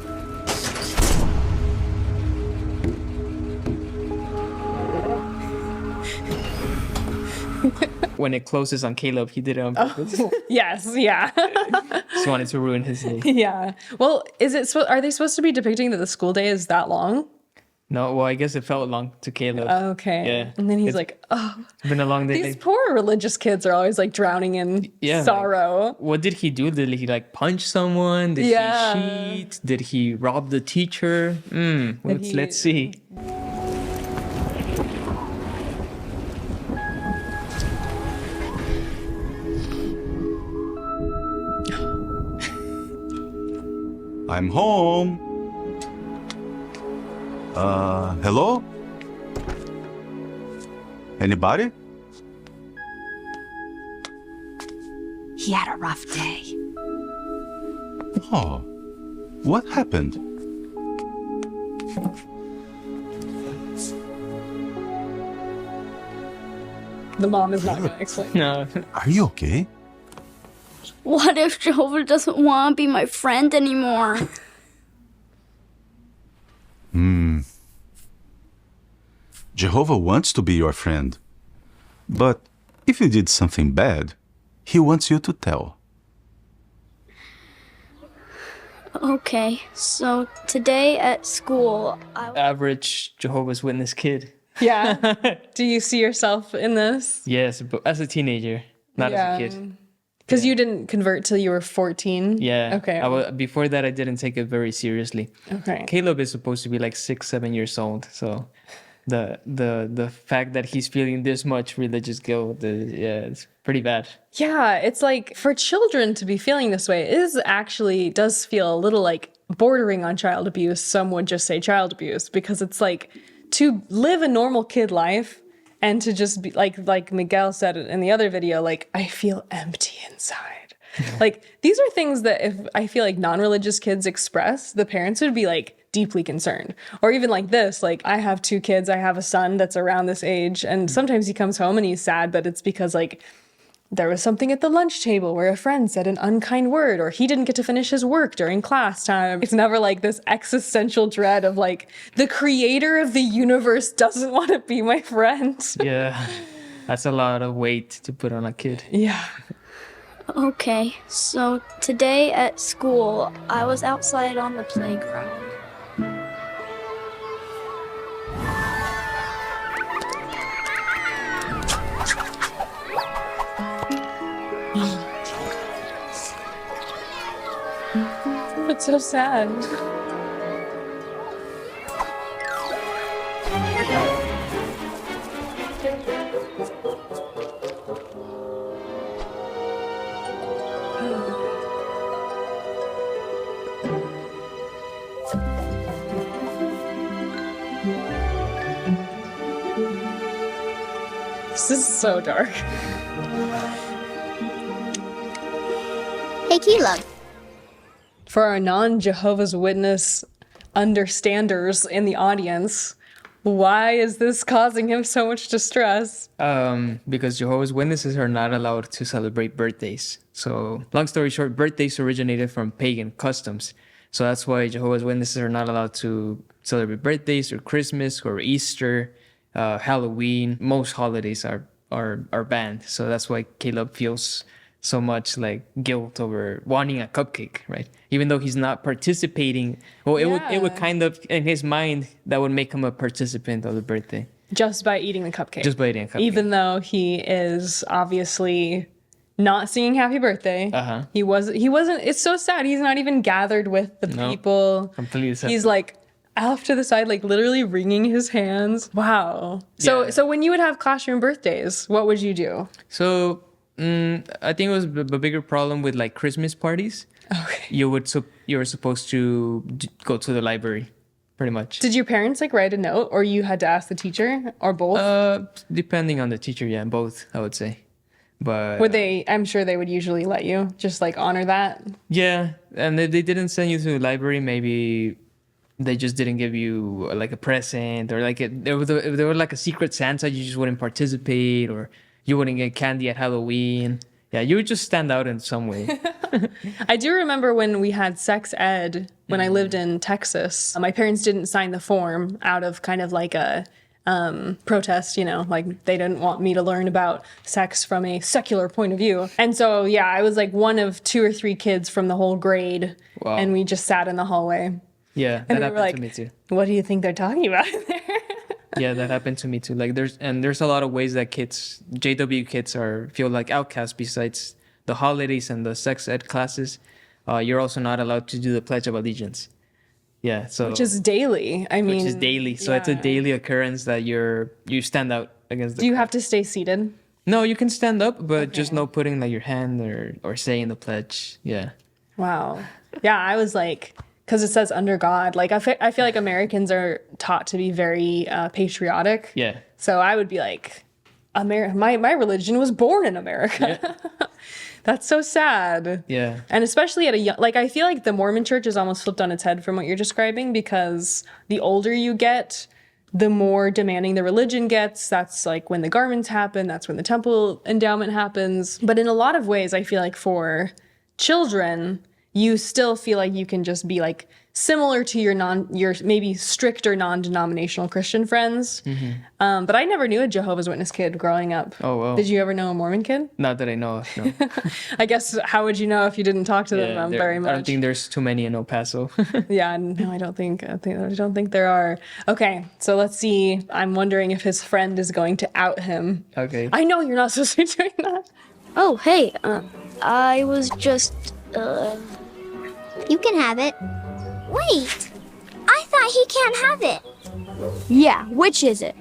When it closes on Caleb, he did it on purpose. Yes, yeah. Just wanted to ruin his day. Yeah. Well, are they supposed to be depicting that the school day is that long? No, well, I guess it felt long to Caleb. Okay. Yeah. And then he's It's like, oh, been a long day. these poor religious kids are always like drowning in sorrow. Like, what did he do? Did he like punch someone? Did he cheat? Did he rob the teacher? Let's see. I'm home. Hello? Anybody? He had a rough day. Oh, what happened? The mom is not going to explain. No. Are you okay? What if Jehovah doesn't want to be my friend anymore? Jehovah wants to be your friend. But if you did something bad, he wants you to tell. Okay, so today at school, Average Jehovah's Witness kid. Yeah. Do you see yourself in this? Yes, but as a teenager, not as a kid. Because you didn't convert till you were 14? Yeah. Okay. Before that, I didn't take it very seriously. Okay. Caleb is supposed to be like 6, 7 years old. So the fact that he's feeling this much religious guilt, it's pretty bad. Yeah, it's like for children to be feeling this way does feel a little like bordering on child abuse. Some would just say child abuse, because it's like to live a normal kid life and to just be like Miguel said in the other video, like, I feel empty inside. Like, these are things that if I feel like non-religious kids express, the parents would be like deeply concerned. Or even like this, like, I have 2 kids, I have a son that's around this age, and sometimes he comes home and he's sad, but it's because like there was something at the lunch table where a friend said an unkind word, or he didn't get to finish his work during class time. It's never like this existential dread of like, the creator of the universe doesn't want to be my friend. Yeah, that's a lot of weight to put on a kid. Yeah. Okay, so today at school, I was outside on the playground. It's so sad. This is so dark. Hey, Caleb. For our non-Jehovah's Witness understanders in the audience, why is this causing him so much distress? Because Jehovah's Witnesses are not allowed to celebrate birthdays. So, long story short, birthdays originated from pagan customs. So that's why Jehovah's Witnesses are not allowed to celebrate birthdays or Christmas or Easter, Halloween. Most holidays are banned. So that's why Caleb feels so much like guilt over wanting a cupcake, right? Even though he's not participating. Well, it would kind of, in his mind, that would make him a participant of the birthday. Just by eating the cupcake. Just by eating a cupcake. Even though he is obviously not singing happy birthday. Uh-huh. He wasn't, it's so sad. He's not even gathered with the people. Completely separate. He's like off to the side, like literally wringing his hands. Wow. So when you would have classroom birthdays, what would you do? So I think it was a bigger problem with like Christmas parties. Okay. You were supposed to go to the library, pretty much. Did your parents like write a note, or you had to ask the teacher, or both? Depending on the teacher, yeah, both, I would say. But Would they? I'm sure they would usually let you just like honor that. yeah, and if they didn't send you to the library, maybe they just didn't give you like a present, or like if there were like a secret Santa, you just wouldn't participate, or you wouldn't get candy at Halloween. Yeah, you would just stand out in some way. I do remember when we had sex ed when I lived in Texas. My parents didn't sign the form out of kind of like a protest, you know, like they didn't want me to learn about sex from a secular point of view. And so, yeah, I was like one of 2 or 3 kids from the whole grade. Wow. And we just sat in the hallway. Yeah, And that we were happened like, to me too. what do you think they're talking about in there? Yeah, that happened to me too. Like there's a lot of ways that JW kids feel like outcasts besides the holidays and the sex ed classes. You're also not allowed to do the Pledge of Allegiance. Yeah, so Which is daily. I mean, which is daily. So it's a yeah. daily occurrence that you stand out against the Do you crowd. have to stay seated? No, you can stand up, but just no putting like your hand or saying the pledge. Yeah. Wow. Yeah, I was like, because it says under God. Like, I feel like Americans are taught to be very patriotic. Yeah. So I would be like, my religion was born in America. Yeah. That's so sad. Yeah. And especially at a young, like, I feel like the Mormon church is almost flipped on its head from what you're describing, because the older you get, the more demanding the religion gets. That's like when the garments happen. That's when the temple endowment happens. But in a lot of ways, I feel like for children, you still feel like you can just be like similar to your maybe stricter non-denominational Christian friends. Mm-hmm. But I never knew a Jehovah's Witness kid growing up. Oh, wow. Did you ever know a Mormon kid? Not that I know of, no. I guess how would you know if you didn't talk to them very much? I don't think there's too many in El Paso. Yeah, no, I don't think there are. Okay, so let's see. I'm wondering if his friend is going to out him. Okay. I know you're not supposed to be doing that. Oh, hey, I was just, You can have it. Wait, I thought he can't have it. yeah, which is it?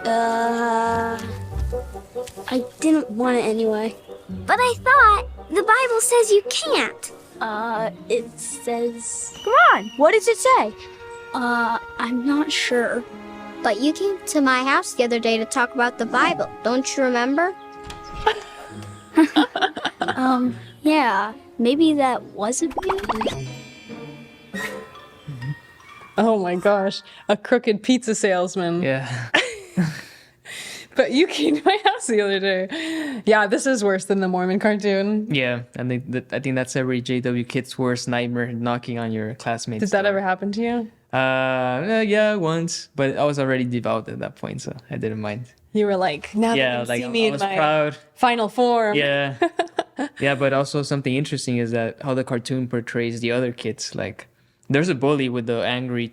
I didn't want it anyway. But I thought the Bible says you can't. It says, Come on, what does it say? I'm not sure. But you came to my house the other day to talk about the Bible. Don't you remember? Yeah, maybe that wasn't me. Oh my gosh, a crooked pizza salesman. Yeah. But you came to my house the other day. Yeah, this is worse than the Mormon cartoon. Yeah, and I think that's every JW kid's worst nightmare, knocking on your classmates' Did that door. ever happen to you? Yeah, once, but I was already devout at that point, so I didn't mind. You were like, now Yeah, they can like see me I in was my proud. final form. Yeah. Yeah, but also something interesting is that how the cartoon portrays the other kids. Like, there's a bully with the angry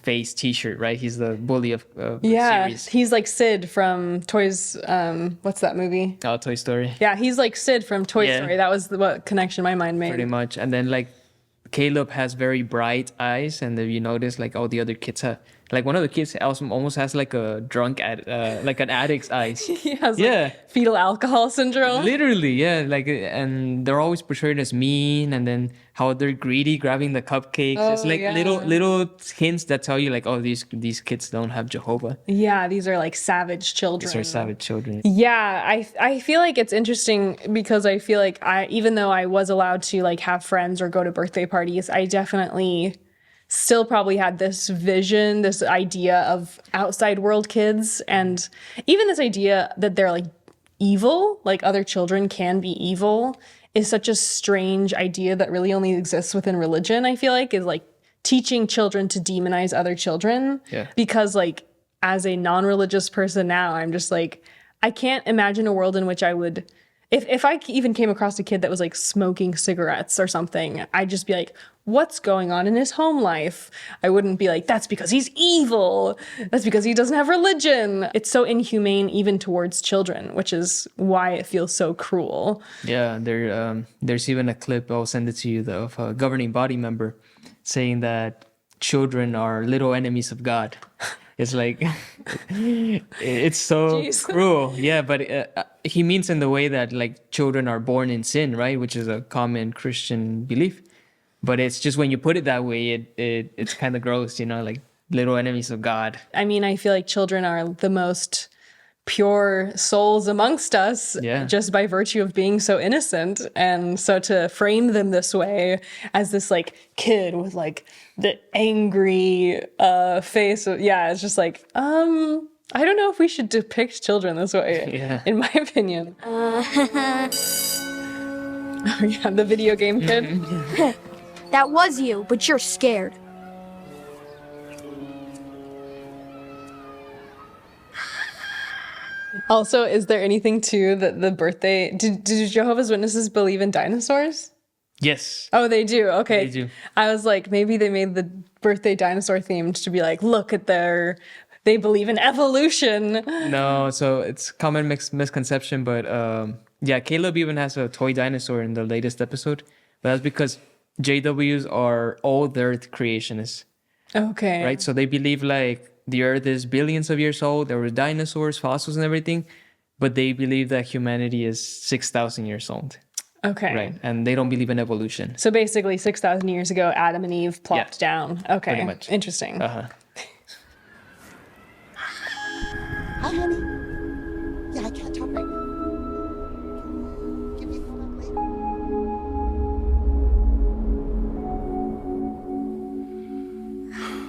face T-shirt, right? He's the bully of the series. He's like Sid from Toys. What's that movie? Oh, Toy Story. Yeah, he's like Sid from Toy Yeah. Story. That was what connection my mind made. Pretty much. And then like Caleb has very bright eyes, and if you notice, like all the other kids have, like one of the kids almost has like a like an addict's eyes. He has Yeah. like fetal alcohol syndrome. Literally, yeah. Like, and they're always portrayed as mean, and then how they're greedy, grabbing the cupcakes. It's Oh, like yeah. little hints that tell you, like, oh, these kids don't have Jehovah. Yeah, these are like savage children. These are savage children. Yeah, I feel like it's interesting because I feel like even though I was allowed to like have friends or go to birthday parties, I definitely still probably had this vision, this idea of outside world kids, and even this idea that they're like evil, like other children can be evil, is such a strange idea that really only exists within religion. I feel like is like teaching children to demonize other children. Yeah. Because like as a non-religious person now, I'm just like, I can't imagine a world in which I would, if I even came across a kid that was like smoking cigarettes or something, I'd just be like, what's going on in his home life? I wouldn't be like, that's because he's evil. That's because he doesn't have religion. It's so inhumane even towards children, which is why it feels so cruel. Yeah, there's even a clip, I'll send it to you, of a governing body member saying that children are little enemies of God. It's like it's so Jeez. cruel. Yeah, but he means in the way that like children are born in sin, right? Which is a common Christian belief. But it's just when you put it that way, it's kind of gross, you know, like little enemies of God. I mean, I feel like children are the most pure souls amongst us just by virtue of being so innocent. And so to frame them this way as this like kid with like the angry face, it's just like, I don't know if we should depict children this way, in my opinion. Oh yeah, the video game kid. That was you, but you're scared. Also, is there anything to the birthday? Do Jehovah's Witnesses believe in dinosaurs? Yes. Oh, they do. Okay. They do. I was like, maybe they made the birthday dinosaur themed to be like, look at they believe in evolution. No, so it's common misconception, but Caleb even has a toy dinosaur in the latest episode. But that's because JWs are old Earth creationists. Okay. Right? So they believe like the Earth is billions of years old. There were dinosaurs, fossils, and everything. But they believe that humanity is 6,000 years old. Okay. Right. And they don't believe in evolution. So basically 6,000 years ago, Adam and Eve plopped down. Okay. Pretty much. Interesting. Uh-huh. Hi, honey. Yeah, I can't talk right now. Give me a phone up later.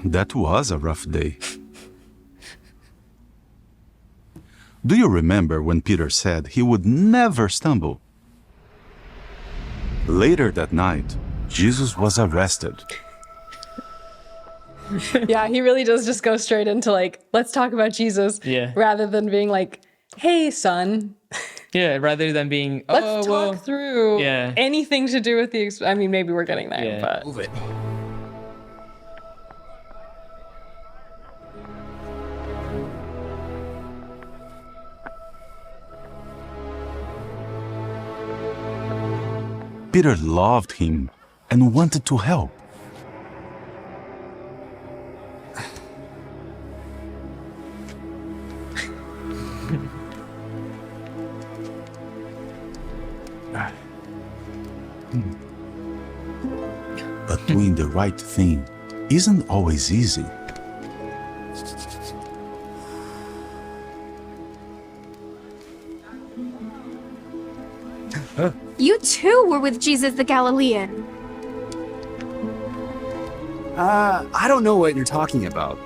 That was a rough day. Do you remember when Peter said he would never stumble? Later that night, Jesus was arrested. Yeah, he really does just go straight into like, let's talk about Jesus. Yeah. Rather than being like, hey, son. Yeah, rather than being, let's talk through yeah. anything to do with I mean, maybe we're getting there, but. Move it. Peter loved him and wanted to help. But doing the right thing isn't always easy. You too were with Jesus the Galilean. I don't know what you're talking about.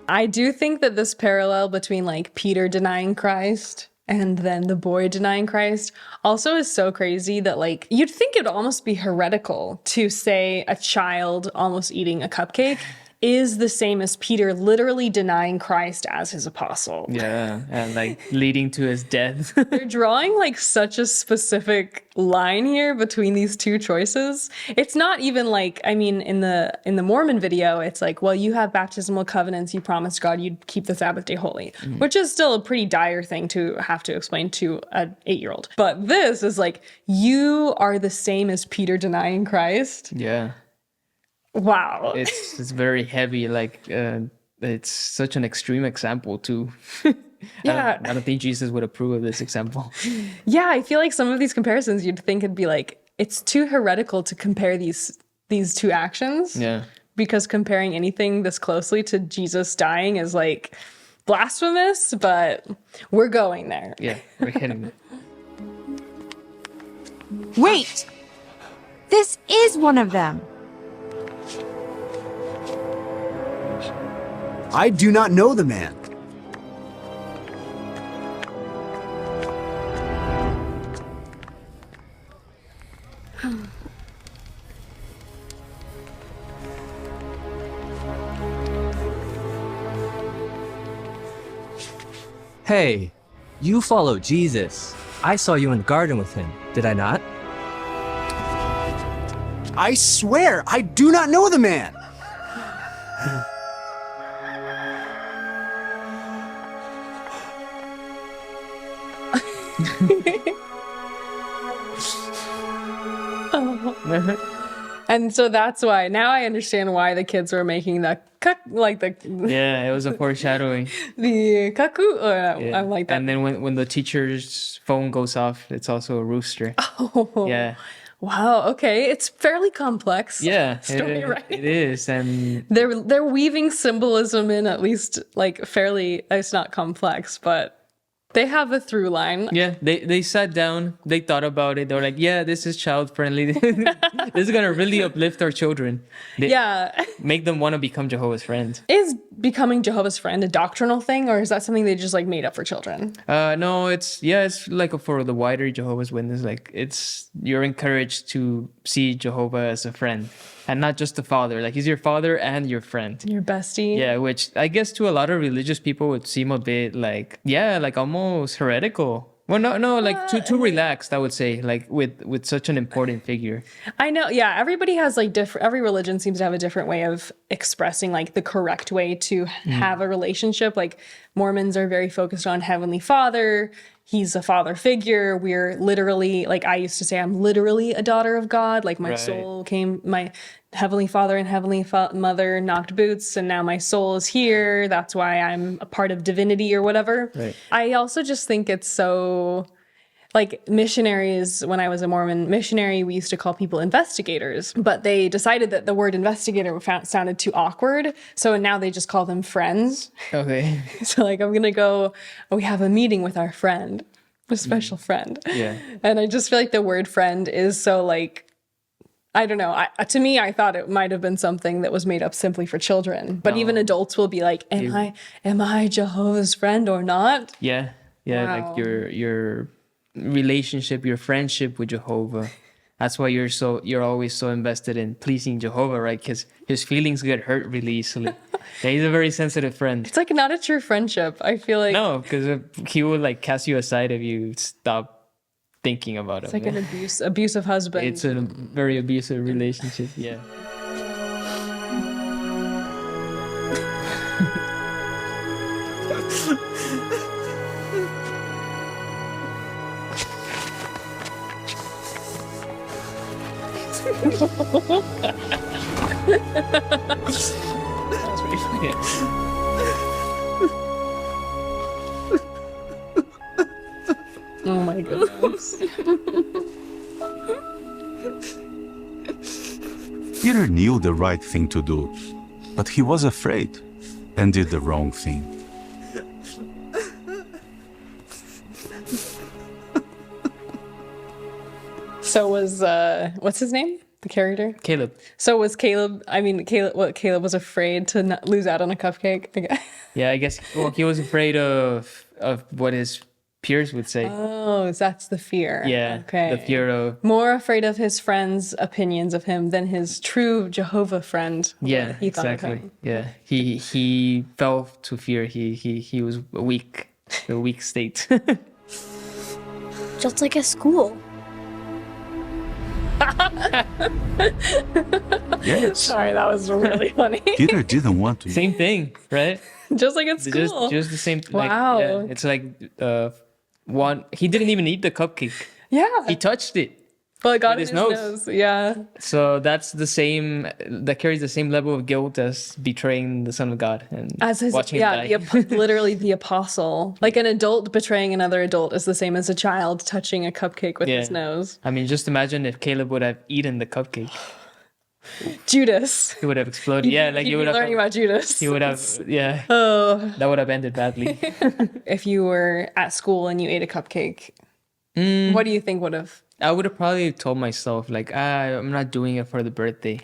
I do think that this parallel between like Peter denying Christ and then the boy denying Christ also is so crazy that like you'd think it'd almost be heretical to say a child almost eating a cupcake is the same as Peter literally denying Christ as his apostle. Yeah, and like leading to his death. They're drawing like such a specific line here between these two choices. It's not even like, I mean, in the Mormon video, it's like, well, you have baptismal covenants, you promised God you'd keep the Sabbath day holy, which is still a pretty dire thing to have to explain to an 8-year-old. But this is like, you are the same as Peter denying Christ. Yeah. Wow. It's very heavy. Like it's such an extreme example too. Yeah. I don't think Jesus would approve of this example. Yeah, I feel like some of these comparisons you'd think it'd be like, it's too heretical to compare these two actions. Yeah. Because comparing anything this closely to Jesus dying is like blasphemous, but we're going there. Yeah, we're hitting it. Wait! This is one of them. I do not know the man. Hey, you follow Jesus. I saw you in the garden with him, did I not? I swear, I do not know the man. And so that's why now I understand why the kids were making the Yeah, it was a foreshadowing. the kaku. Yeah. I like that. And then when the teacher's phone goes off, it's also a rooster. Oh. Yeah. Wow. Okay, it's fairly complex. Yeah, Story, right? it is, and They're weaving symbolism in, at least like fairly. It's not complex, but they have a through line. yeah, they sat down, they thought about it. They were like, yeah, this is child friendly. This is gonna really uplift our children. Make them want to become Jehovah's Friends. Is becoming Jehovah's Friend a doctrinal thing, or is that something they just like made up for children? No, it's like for the wider Jehovah's Witness. Like you're encouraged to see Jehovah as a friend and not just a father. Like he's your father and your friend, your bestie. Yeah, which I guess to a lot of religious people would seem a bit like almost heretical. Well, no, like too relaxed, I would say, like with such an important figure. I know, yeah. Everybody has like every religion seems to have a different way of expressing like the correct way to have a relationship. Like Mormons are very focused on Heavenly Father. He's a father figure. We're literally, like I used to say, I'm literally a daughter of God. Like my soul came, my Heavenly Father and Heavenly Mother knocked boots, and now my soul is here. That's why I'm a part of divinity or whatever. Right. I also just think it's so, like missionaries, when I was a Mormon missionary, we used to call people investigators, but they decided that the word investigator sounded too awkward. So now they just call them friends. Okay. So like, I'm going to go, we have a meeting with our friend, a special friend. Yeah. And I just feel like the word friend is so like, I don't know. To me, I thought it might have been something that was made up simply for children. But even adults will be like, am I Jehovah's friend or not? Yeah. Wow. Like your relationship, your friendship with Jehovah. That's why you're always so invested in pleasing Jehovah, right? Because his feelings get hurt really easily. Yeah, he's a very sensitive friend. It's like not a true friendship. I feel like no, because he will like cast you aside if you stop thinking about it's him. like an abusive husband. It's a very abusive relationship. Yeah. That was pretty funny. Oh my goodness. Peter knew the right thing to do, but he was afraid and did the wrong thing. So was what's his name? The character? Caleb. So was Caleb, Caleb was afraid to not lose out on a cupcake? Yeah, I guess he was afraid of what his peers would say. Oh, that's the fear. Yeah. Okay. The fear of more afraid of his friends' opinions of him than his true Jehovah friend. Yeah, he thought exactly. Of him. Yeah. He fell to fear. He was weak, a weak state. Just like at school. Yes. Sorry, that was really funny. Peter didn't want to. Same thing, right? Just like at school. Just the same. Wow. Like, yeah, it's like one. He didn't even eat the cupcake. Yeah. He touched it. But it got with in his nose. Yeah. So that's the same. That carries the same level of guilt as betraying the Son of God and As his, watching him die. Literally the apostle. Like an adult betraying another adult is the same as a child touching a cupcake with his nose. I mean, just imagine if Caleb would have eaten the cupcake. Judas. He would have exploded. Yeah, like you would have learning about Judas. He would have. Yeah. Oh. That would have ended badly. If you were at school and you ate a cupcake, what do you think would have? I would have probably told myself like, I'm not doing it for the birthday.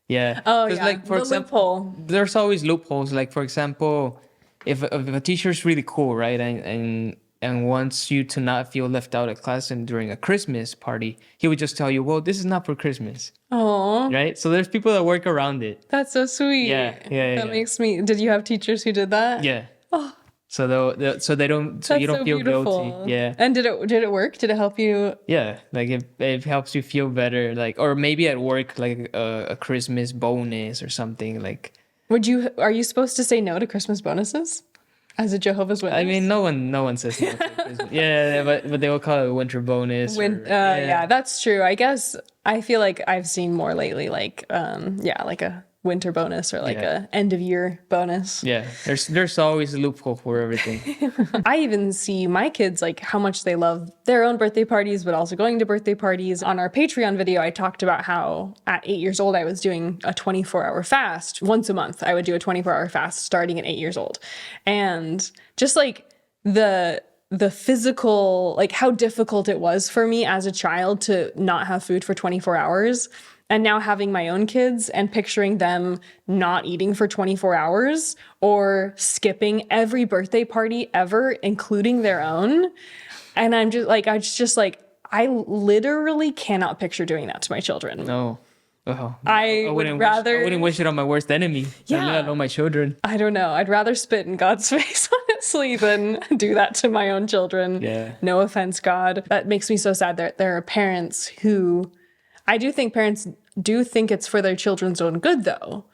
Yeah. Oh yeah. Like for example, loophole. There's always loopholes. Like for example, if a teacher's really cool, right, and wants you to not feel left out of class and during a Christmas party, he would just tell you, well, this is not for Christmas. Oh. Right? So there's people that work around it. That's so sweet. Yeah. That makes me. Did you have teachers who did that? Yeah. Oh. So you don't feel beautiful. guilty. Yeah. And did it work? Did it help you? Yeah, like it helps you feel better. Like, or maybe at work, like a Christmas bonus or something. Like, Are you supposed to say no to Christmas bonuses? As a Jehovah's Witness. I mean, no one says no to Christmas. Yeah, but they will call it a winter bonus. Yeah, that's true. I guess I feel like I've seen more lately, like like a winter bonus or like a end of year bonus. Yeah, there's always a loophole for everything. I even see my kids, like how much they love their own birthday parties, but also going to birthday parties. On our Patreon video, I talked about how at 8 years old, I was doing a 24-hour fast. Once a month, I would do a 24-hour fast starting at 8 years old. And just like the physical, like how difficult it was for me as a child to not have food for 24 hours. And now having my own kids and picturing them not eating for 24 hours or skipping every birthday party ever, including their own. And I'm just like, I literally cannot picture doing that to my children. No. Oh, I wouldn't wish it on my worst enemy. Yeah. Let alone my children. I don't know. I'd rather spit in God's face, honestly, than do that to my own children. Yeah. No offense, God. That makes me so sad that there are parents who, I do think parents do think it's for their children's own good, though.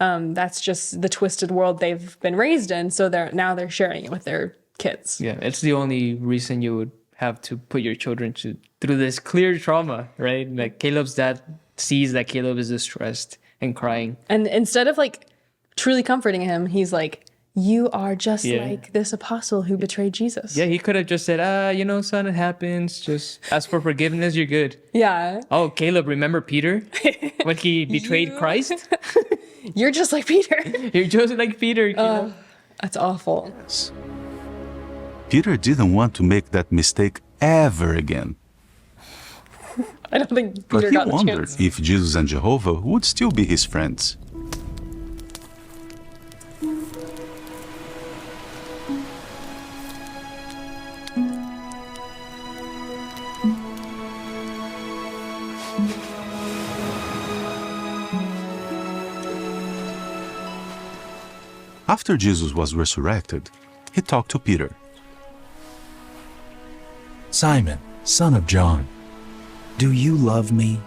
That's just the twisted world they've been raised in. So they're sharing it with their kids. Yeah, it's the only reason you would have to put your children through this clear trauma, right? Like Caleb's dad sees that Caleb is distressed and crying. And instead of like truly comforting him, he's like, you are just like this apostle who betrayed Jesus. Yeah, he could have just said, son, it happens. Just ask for forgiveness. You're good. Yeah. Oh, Caleb, remember Peter? When he betrayed Christ? You're just like Peter. You're just like Peter. That's awful. Yes. Peter didn't want to make that mistake ever again. I don't think Peter But he got the wondered chance. if Jesus and Jehovah would still be his friends. After Jesus was resurrected, he talked to Peter. Simon, son of John, do you love me?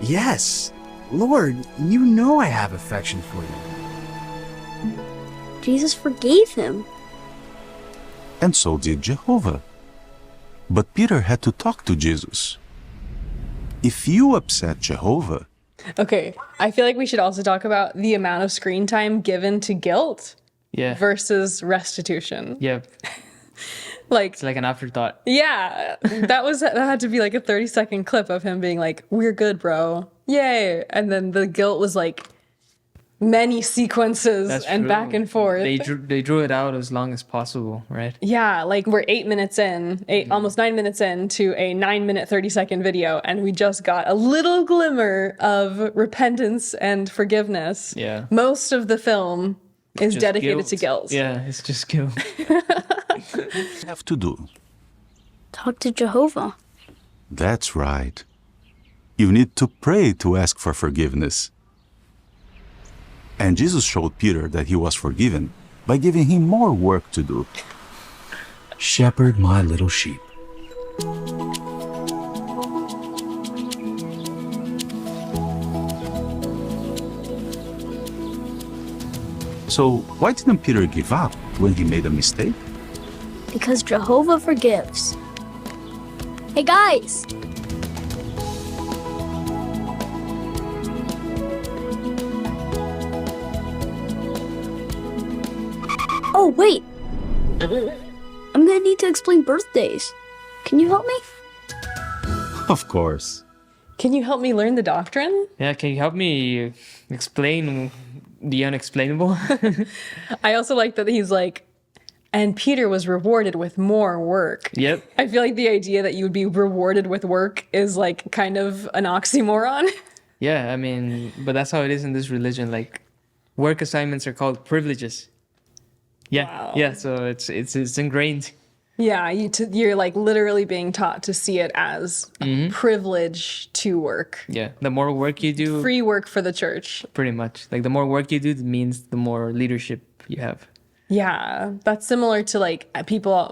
Yes. Lord, you know I have affection for you. Jesus forgave him. And so did Jehovah. But Peter had to talk to Jesus. If you upset Jehovah, Okay, I feel like we should also talk about the amount of screen time given to guilt versus restitution. Yeah. Like, it's like an afterthought. Yeah, that had to be like a 30-second clip of him being like, we're good, bro. Yay. And then the guilt was like many sequences and back and forth. They drew it out as long as possible, right? Yeah, like we're 8 minutes in, almost 9 minutes in to a 9-minute, 30-second video, and we just got a little glimmer of repentance and forgiveness. Yeah. Most of the film is Just dedicated to guilt. Yeah, it's just guilt. have to do. Talk to Jehovah. That's right. You need to pray to ask for forgiveness. And Jesus showed Peter that he was forgiven by giving him more work to do. Shepherd my little sheep. So why didn't Peter give up when he made a mistake? Because Jehovah forgives. Hey guys! Oh, wait! I'm gonna need to explain birthdays. Can you help me? Of course. Can you help me learn the doctrine? Yeah, can you help me explain the unexplainable? I also like that he's like, and Peter was rewarded with more work. Yep. I feel like the idea that you would be rewarded with work is like kind of an oxymoron. Yeah, I mean, but that's how it is in this religion. Like, work assignments are called privileges. Yeah, Wow. yeah. So it's ingrained. Yeah, you're like literally being taught to see it as a privilege to work. Yeah, the more work you do, Free work for the church. pretty much. Like the more work you do, it means the more leadership you have. Yeah, that's similar to like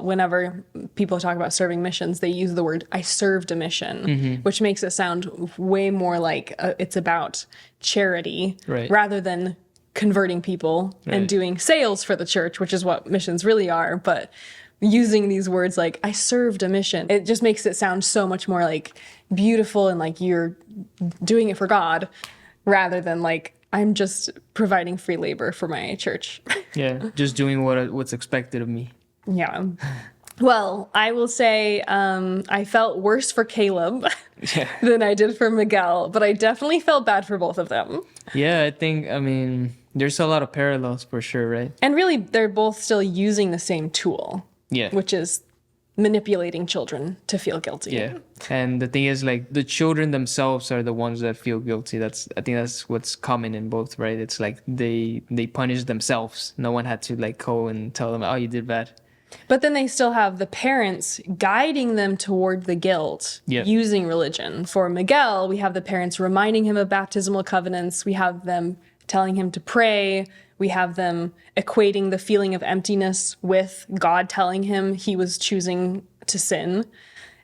whenever people talk about serving missions, they use the word, I served a mission, which makes it sound way more like it's about charity Right. rather than converting people and doing sales for the church, which is what missions really are. But using these words like, I served a mission, it just makes it sound so much more like beautiful and like you're doing it for God rather than like, I'm just providing free labor for my church. Yeah, just doing what's expected of me. Yeah. Well, I will say I felt worse for Caleb than I did for Miguel, but I definitely felt bad for both of them. Yeah, I mean, there's a lot of parallels for sure, right? And really, they're both still using the same tool. Yeah. Which is manipulating children to feel guilty. Yeah. And the thing is, like, the children themselves are the ones that feel guilty. I think that's what's common in both, right? It's like they punish themselves. No one had to like go and tell them, oh, you did bad. But then they still have the parents guiding them toward the guilt using religion. For Miguel, we have the parents reminding him of baptismal covenants. We have them telling him to pray. We have them equating the feeling of emptiness with God telling him he was choosing to sin.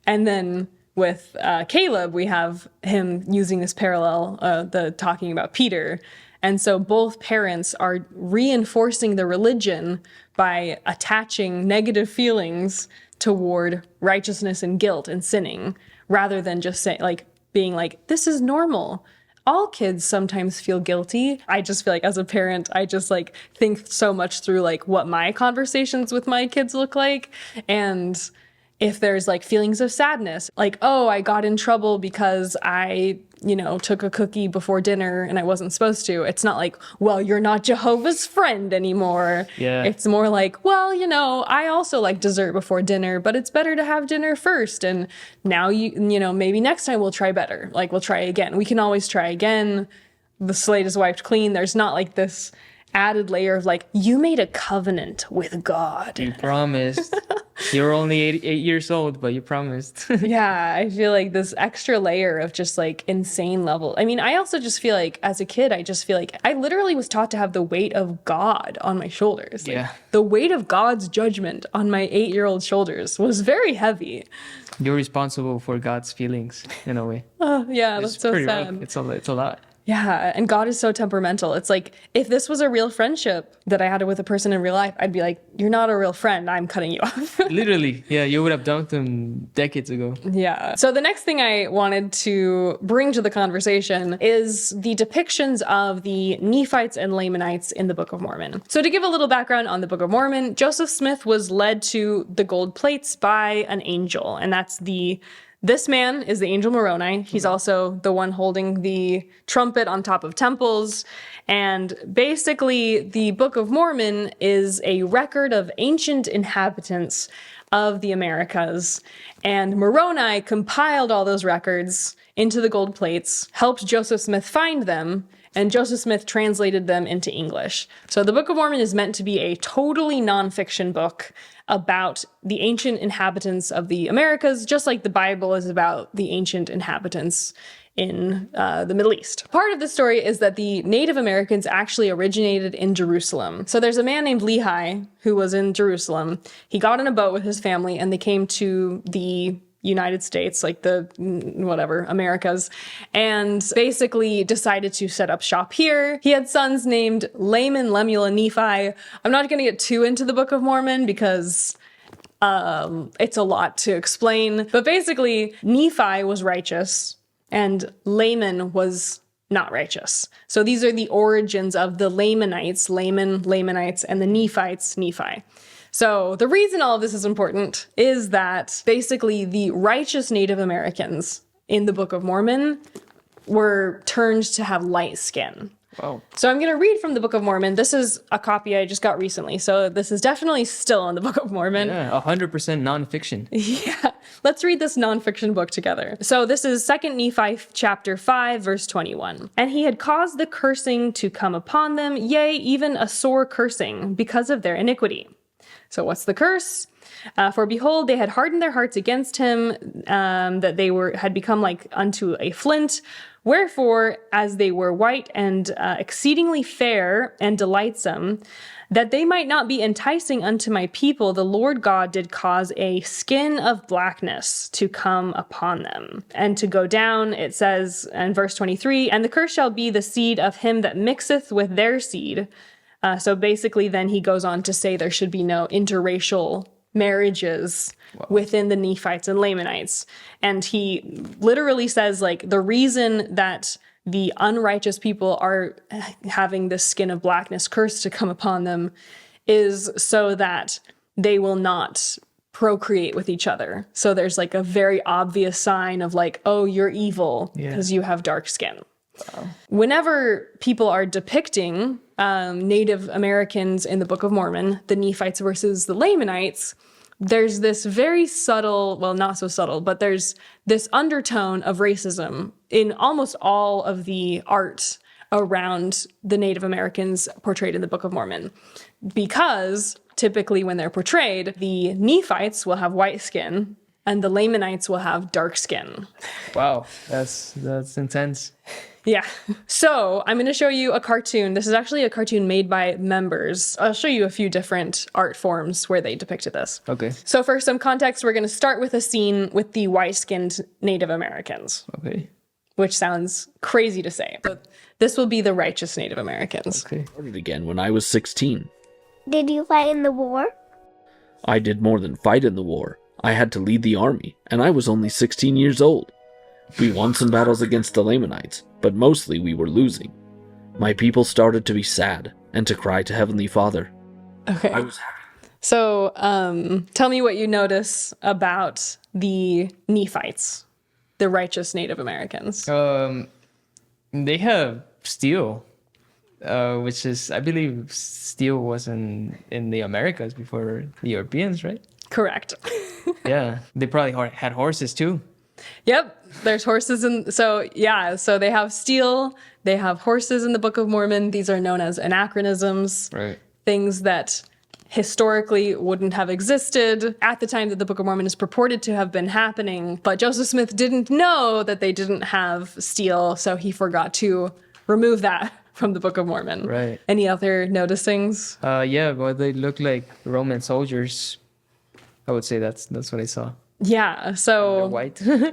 And then with Caleb, we have him using this parallel, the talking about Peter. And so both parents are reinforcing the religion by attaching negative feelings toward righteousness and guilt and sinning, rather than just saying, like, being like, this is normal. All kids sometimes feel guilty. I just feel like as a parent, I just like think so much through like what my conversations with my kids look like. And if there's like feelings of sadness, like, oh, I got in trouble because I, took a cookie before dinner and I wasn't supposed to. It's not like, well, you're not Jehovah's friend anymore. Yeah. It's more like, well, I also like dessert before dinner, but it's better to have dinner first. And now, maybe next time we'll try better. Like, we'll try again. We can always try again. The slate is wiped clean. There's not like this added layer of like, you made a covenant with God. You promised. You're only 8 years old, but you promised. Yeah, I feel like this extra layer of just like insane level. I mean, I also just feel like as a kid, I just feel like I literally was taught to have the weight of God on my shoulders. Like, the weight of God's judgment on my 8-year-old shoulders was very heavy. You're responsible for God's feelings in a way. Oh, yeah, that's so sad. Rough. It's a lot. Yeah, and God is so temperamental. It's like, if this was a real friendship that I had with a person in real life, I'd be like, you're not a real friend, I'm cutting you off. Literally, yeah, you would have dunked him decades ago. Yeah. So the next thing I wanted to bring to the conversation is the depictions of the Nephites and Lamanites in the Book of Mormon. So to give a little background on the Book of Mormon, Joseph Smith was led to the gold plates by an angel, and this man is the angel Moroni. He's also the one holding the trumpet on top of temples. And basically, the Book of Mormon is a record of ancient inhabitants of the Americas. And Moroni compiled all those records into the gold plates, helped Joseph Smith find them, and Joseph Smith translated them into English. So the Book of Mormon is meant to be a totally nonfiction book about the ancient inhabitants of the Americas, just like the Bible is about the ancient inhabitants in the Middle East. Part of the story is that the Native Americans actually originated in Jerusalem. So there's a man named Lehi who was in Jerusalem. He got in a boat with his family and they came to the United States, like the Americas, and basically decided to set up shop here. He had sons named Laman, Lemuel, and Nephi. I'm not going to get too into the Book of Mormon because it's a lot to explain. But basically, Nephi was righteous and Laman was not righteous. So these are the origins of the Lamanites, Lamanites, and the Nephites, Nephi. So the reason all of this is important is that basically the righteous Native Americans in the Book of Mormon were turned to have light skin. Wow. So I'm going to read from the Book of Mormon. This is a copy I just got recently, so this is definitely still in the Book of Mormon. Yeah, 100% nonfiction. Yeah. Let's read this nonfiction book together. So this is 2 Nephi chapter 5, verse 21. And he had caused the cursing to come upon them, yea, even a sore cursing, because of their iniquity. So what's the curse? For behold, they had hardened their hearts against him, that they had become like unto a flint. Wherefore, as they were white and exceedingly fair and delightsome, that they might not be enticing unto my people, the Lord God did cause a skin of blackness to come upon them. And to go down, it says in verse 23, and the curse shall be the seed of him that mixeth with their seed. So basically then he goes on to say there should be no interracial marriages within the Nephites and Lamanites. And he literally says, like, the reason that the unrighteous people are having this skin of blackness curse to come upon them is so that they will not procreate with each other. So there's like a very obvious sign of like, oh, you're evil because you have dark skin. Wow. Whenever people are depicting Native Americans in the Book of Mormon, the Nephites versus the Lamanites, there's this very subtle, well, not so subtle, but there's this undertone of racism in almost all of the art around the Native Americans portrayed in the Book of Mormon. Because typically when they're portrayed, the Nephites will have white skin and the Lamanites will have dark skin. Wow, that's intense. Yeah. So I'm going to show you a cartoon. This is actually a cartoon made by members. I'll show you a few different art forms where they depicted this. Okay. So for some context, we're going to start with a scene with the white-skinned Native Americans. Okay. Which sounds crazy to say. But this will be the righteous Native Americans. Okay. I started again when I was 16. Did you fight in the war? I did more than fight in the war. I had to lead the army, and I was only 16 years old. We won some battles against the Lamanites, but mostly we were losing. My people started to be sad and to cry to Heavenly Father. Okay. I was happy. So tell me what you notice about the Nephites, the righteous Native Americans. They have steel, which is, I believe, steel was in the Americas before the Europeans, right? Correct. Yeah, they probably had horses too. Yep, there's horses so they have steel, they have horses in the Book of Mormon. These are known as anachronisms, right? Things that historically wouldn't have existed at the time that the Book of Mormon is purported to have been happening. But Joseph Smith didn't know that they didn't have steel, so he forgot to remove that from the Book of Mormon. Right. Any other noticings? Yeah, well, they look like Roman soldiers. I would say that's what I saw. Yeah, so they're white. They're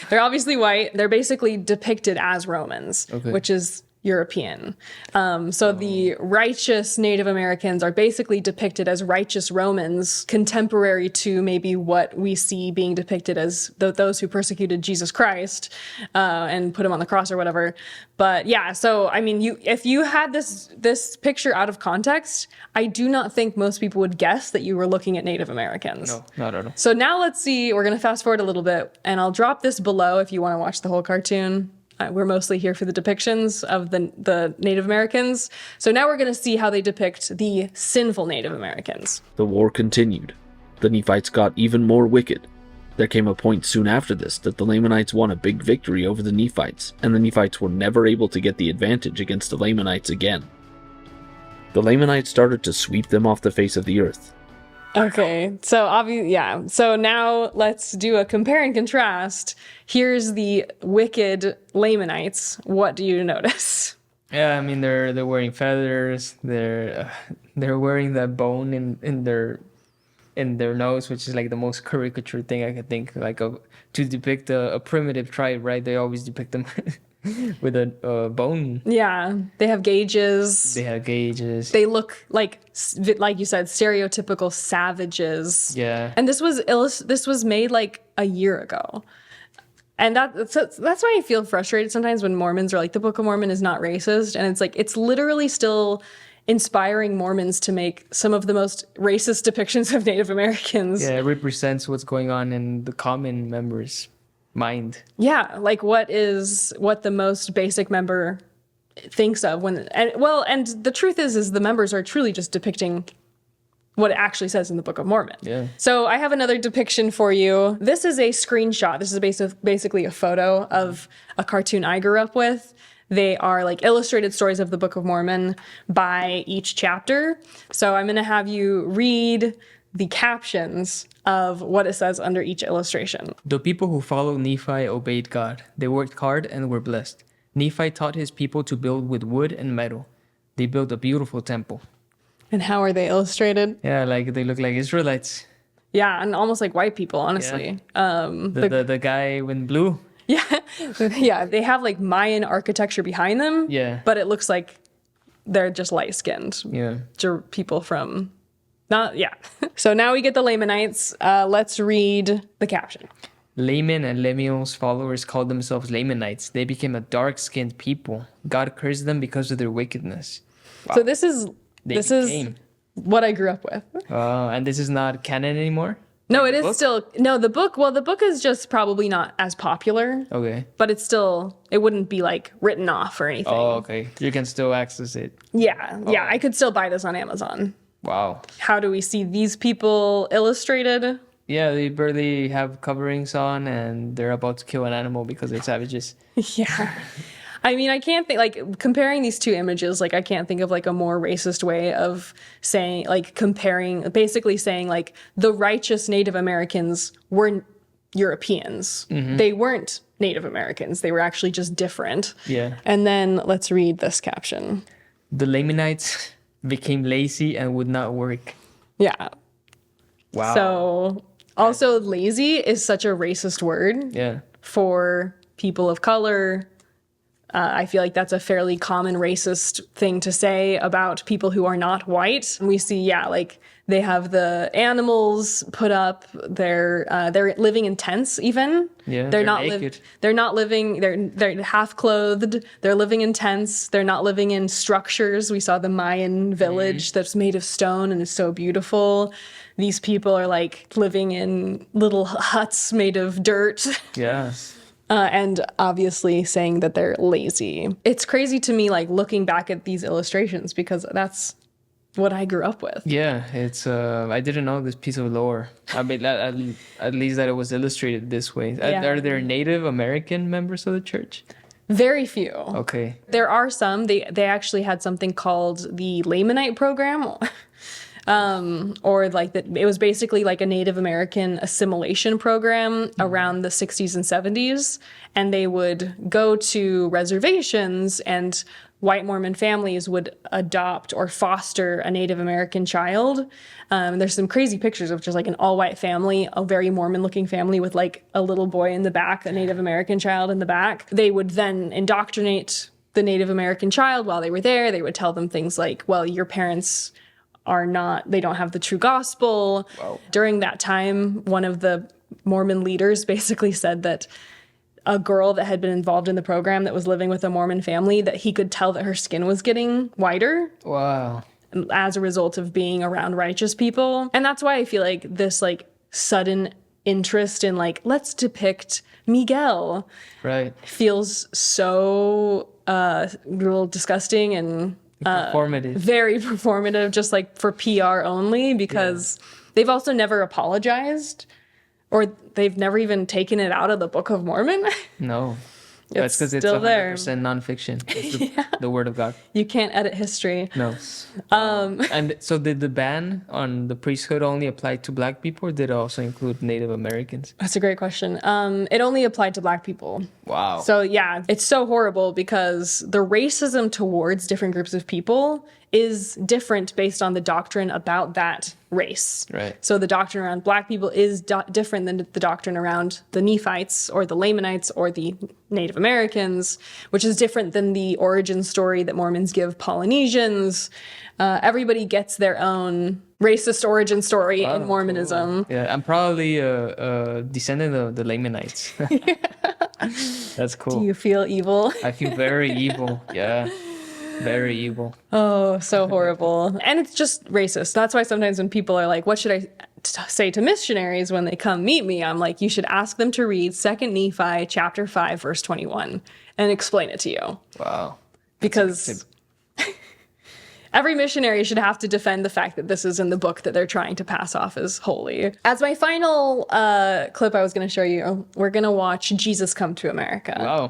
they're obviously white. They're basically depicted as Romans, which is European. So the righteous Native Americans are basically depicted as righteous Romans, contemporary to maybe what we see being depicted as those who persecuted Jesus Christ and put him on the cross or whatever. But yeah, so I mean, if you had this picture out of context, I do not think most people would guess that you were looking at Native Americans. No, not at all. So now let's see, we're going to fast forward a little bit, and I'll drop this below if you want to watch the whole cartoon. We're mostly here for the depictions of the Native Americans. So now we're going to see how they depict the sinful Native Americans. The war continued. The Nephites got even more wicked. There came a point soon after this that the Lamanites won a big victory over the Nephites, and the Nephites were never able to get the advantage against the Lamanites again. The Lamanites started to sweep them off the face of the earth. Okay, so So now let's do a compare and contrast. Here's the wicked Lamanites. What do you notice? Yeah, I mean they're wearing feathers. They're wearing that bone in their nose, which is like the most caricature thing I could think to depict a primitive tribe, right? They always depict them with a bone. Yeah, they have gauges. They look like you said, stereotypical savages. Yeah. And this was made like a year ago. And that's why I feel frustrated sometimes when Mormons are like, the Book of Mormon is not racist. And it's like, it's literally still inspiring Mormons to make some of the most racist depictions of Native Americans. Yeah, it represents what's going on in the common members' mind. Yeah, like what the most basic member thinks of and the truth is the members are truly just depicting what it actually says in the Book of Mormon. Yeah. So I have another depiction for you. This is a screenshot. This is basically a photo of a cartoon I grew up with. They are like illustrated stories of the Book of Mormon by each chapter. So I'm going to have you read the captions of what it says under each illustration. The people who followed Nephi obeyed God. They worked hard and were blessed. Nephi taught his people to build with wood and metal. They built a beautiful temple. And how are they illustrated? Yeah, like they look like Israelites. Yeah, and almost like white people, honestly. Yeah. The guy in blue. Yeah, yeah. They have like Mayan architecture behind them. Yeah. But it looks like they're just light-skinned. Yeah. People from, not, yeah. So now we get the Lamanites. Let's read the caption. Laman and Lemuel's followers called themselves Lamanites. They became a dark-skinned people. God cursed them because of their wickedness. Wow. So this is what I grew up with. And this is not canon anymore? No, like it is still, no, the book is just probably not as popular. Okay. But it's still, it wouldn't be like written off or anything. Oh, okay. You can still access it. Yeah, yeah, I could still buy this on Amazon. Wow. How do we see these people illustrated? Yeah, they barely have coverings on and they're about to kill an animal because they're savages. Yeah. I mean, I can't think, like, comparing these two images, like, I can't think of, like, a more racist way of saying, like, basically saying, like, the righteous Native Americans were Europeans. Mm-hmm. They weren't Native Americans. They were actually just different. Yeah. And then let's read this caption. The Lamanites became lazy and would not work. Yeah. Wow. So, also, lazy is such a racist word. Yeah. For people of color. I feel like that's a fairly common racist thing to say about people who are not white. And we see, yeah, like they have the animals put up. They're living in tents even. Yeah, they're not naked. They're half clothed. They're living in tents. They're not living in structures. We saw the Mayan village that's made of stone and is so beautiful. These people are like living in little huts made of dirt. Yeah. And obviously saying that they're lazy. It's crazy to me, like, looking back at these illustrations because that's what I grew up with. Yeah, it's, I didn't know this piece of lore. I mean, at least that it was illustrated this way. Yeah. Are there Native American members of the church? Very few. Okay. There are some. They actually had something called the Lamanite program. Or like that, it was basically like a Native American assimilation program around the 60s and 70s. And they would go to reservations and white Mormon families would adopt or foster a Native American child. There's some crazy pictures of just like an all-white family, a very Mormon-looking family with like a little boy in the back, a Native American child in the back. They would then indoctrinate the Native American child while they were there. They would tell them things like, well, your parents they don't have the true gospel. Wow. During that time, one of the Mormon leaders basically said that a girl that had been involved in the program that was living with a Mormon family, that he could tell that her skin was getting whiter. Wow. As a result of being around righteous people. And that's why I feel like this like sudden interest in like, let's depict Miguel. Right. Feels so real disgusting and performative. Very performative, just like for PR only, because they've also never apologized or they've never even taken it out of the Book of Mormon. No. That's because it's 100% nonfiction. It's the word of God. You can't edit history. No. And so did the ban on the priesthood only apply to Black people, or did it also include Native Americans? That's a great question. It only applied to Black people. Wow. So yeah, it's so horrible because the racism towards different groups of people is different based on the doctrine about that race. Right. So the doctrine around Black people is different than the doctrine around the Nephites or the Lamanites or the Native Americans, which is different than the origin story that Mormons give Polynesians. Everybody gets their own racist origin story in Mormonism. Cool. Yeah, I'm probably a descendant of the Lamanites. That's cool. Do you feel evil? I feel very evil. Yeah. Very evil. Oh, so horrible. And it's just racist. That's why sometimes when people are like, what should I say to missionaries when they come meet me? I'm like, you should ask them to read 2 Nephi chapter 5, verse 21 and explain it to you. Wow. Because every missionary should have to defend the fact that this is in the book that they're trying to pass off as holy. As my final clip I was going to show you, we're going to watch Jesus Come to America. Wow.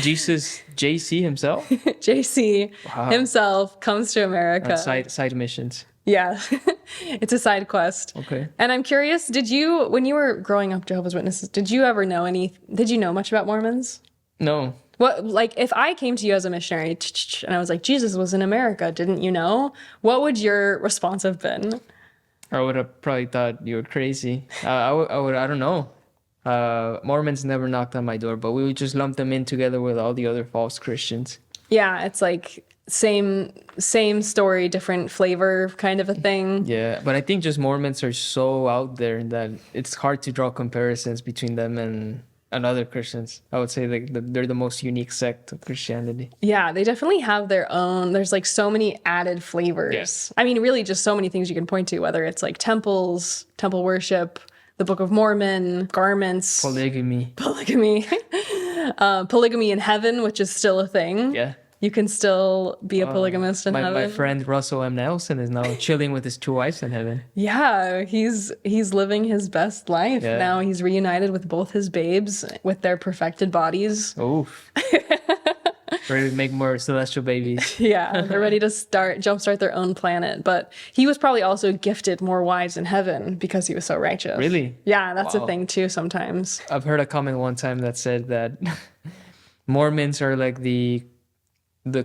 Jesus, JC himself? JC Wow. himself comes to America. Side missions. Yeah, it's a side quest. Okay. And I'm curious, when you were growing up Jehovah's Witnesses, did you know much about Mormons? No. What, like, if I came to you as a missionary and I was like, Jesus was in America, didn't you know? What would your response have been? I would have probably thought you were crazy. I don't know. Mormons never knocked on my door, but we would just lump them in together with all the other false Christians. Yeah, it's like same story, different flavor kind of a thing. Yeah, but I think just Mormons are so out there that it's hard to draw comparisons between them and other Christians. I would say like they're the most unique sect of Christianity. Yeah, they definitely have their own. There's like so many added flavors. Yes. I mean, really just so many things you can point to, whether it's like temples, temple worship, the Book of Mormon, garments. Polygamy. Polygamy in heaven, which is still a thing. Yeah. You can still be a polygamist in heaven. My friend Russell M. Nelson is now chilling with his 2 wives in heaven. Yeah, he's living his best life. Yeah. Now he's reunited with both his babes with their perfected bodies. Oof. Ready to make more celestial babies. Yeah, they're ready to jumpstart their own planet. But he was probably also gifted more wives in heaven because he was so righteous. Really? Yeah, that's Wow. a thing too sometimes. I've heard a comment one time that said that Mormons are like the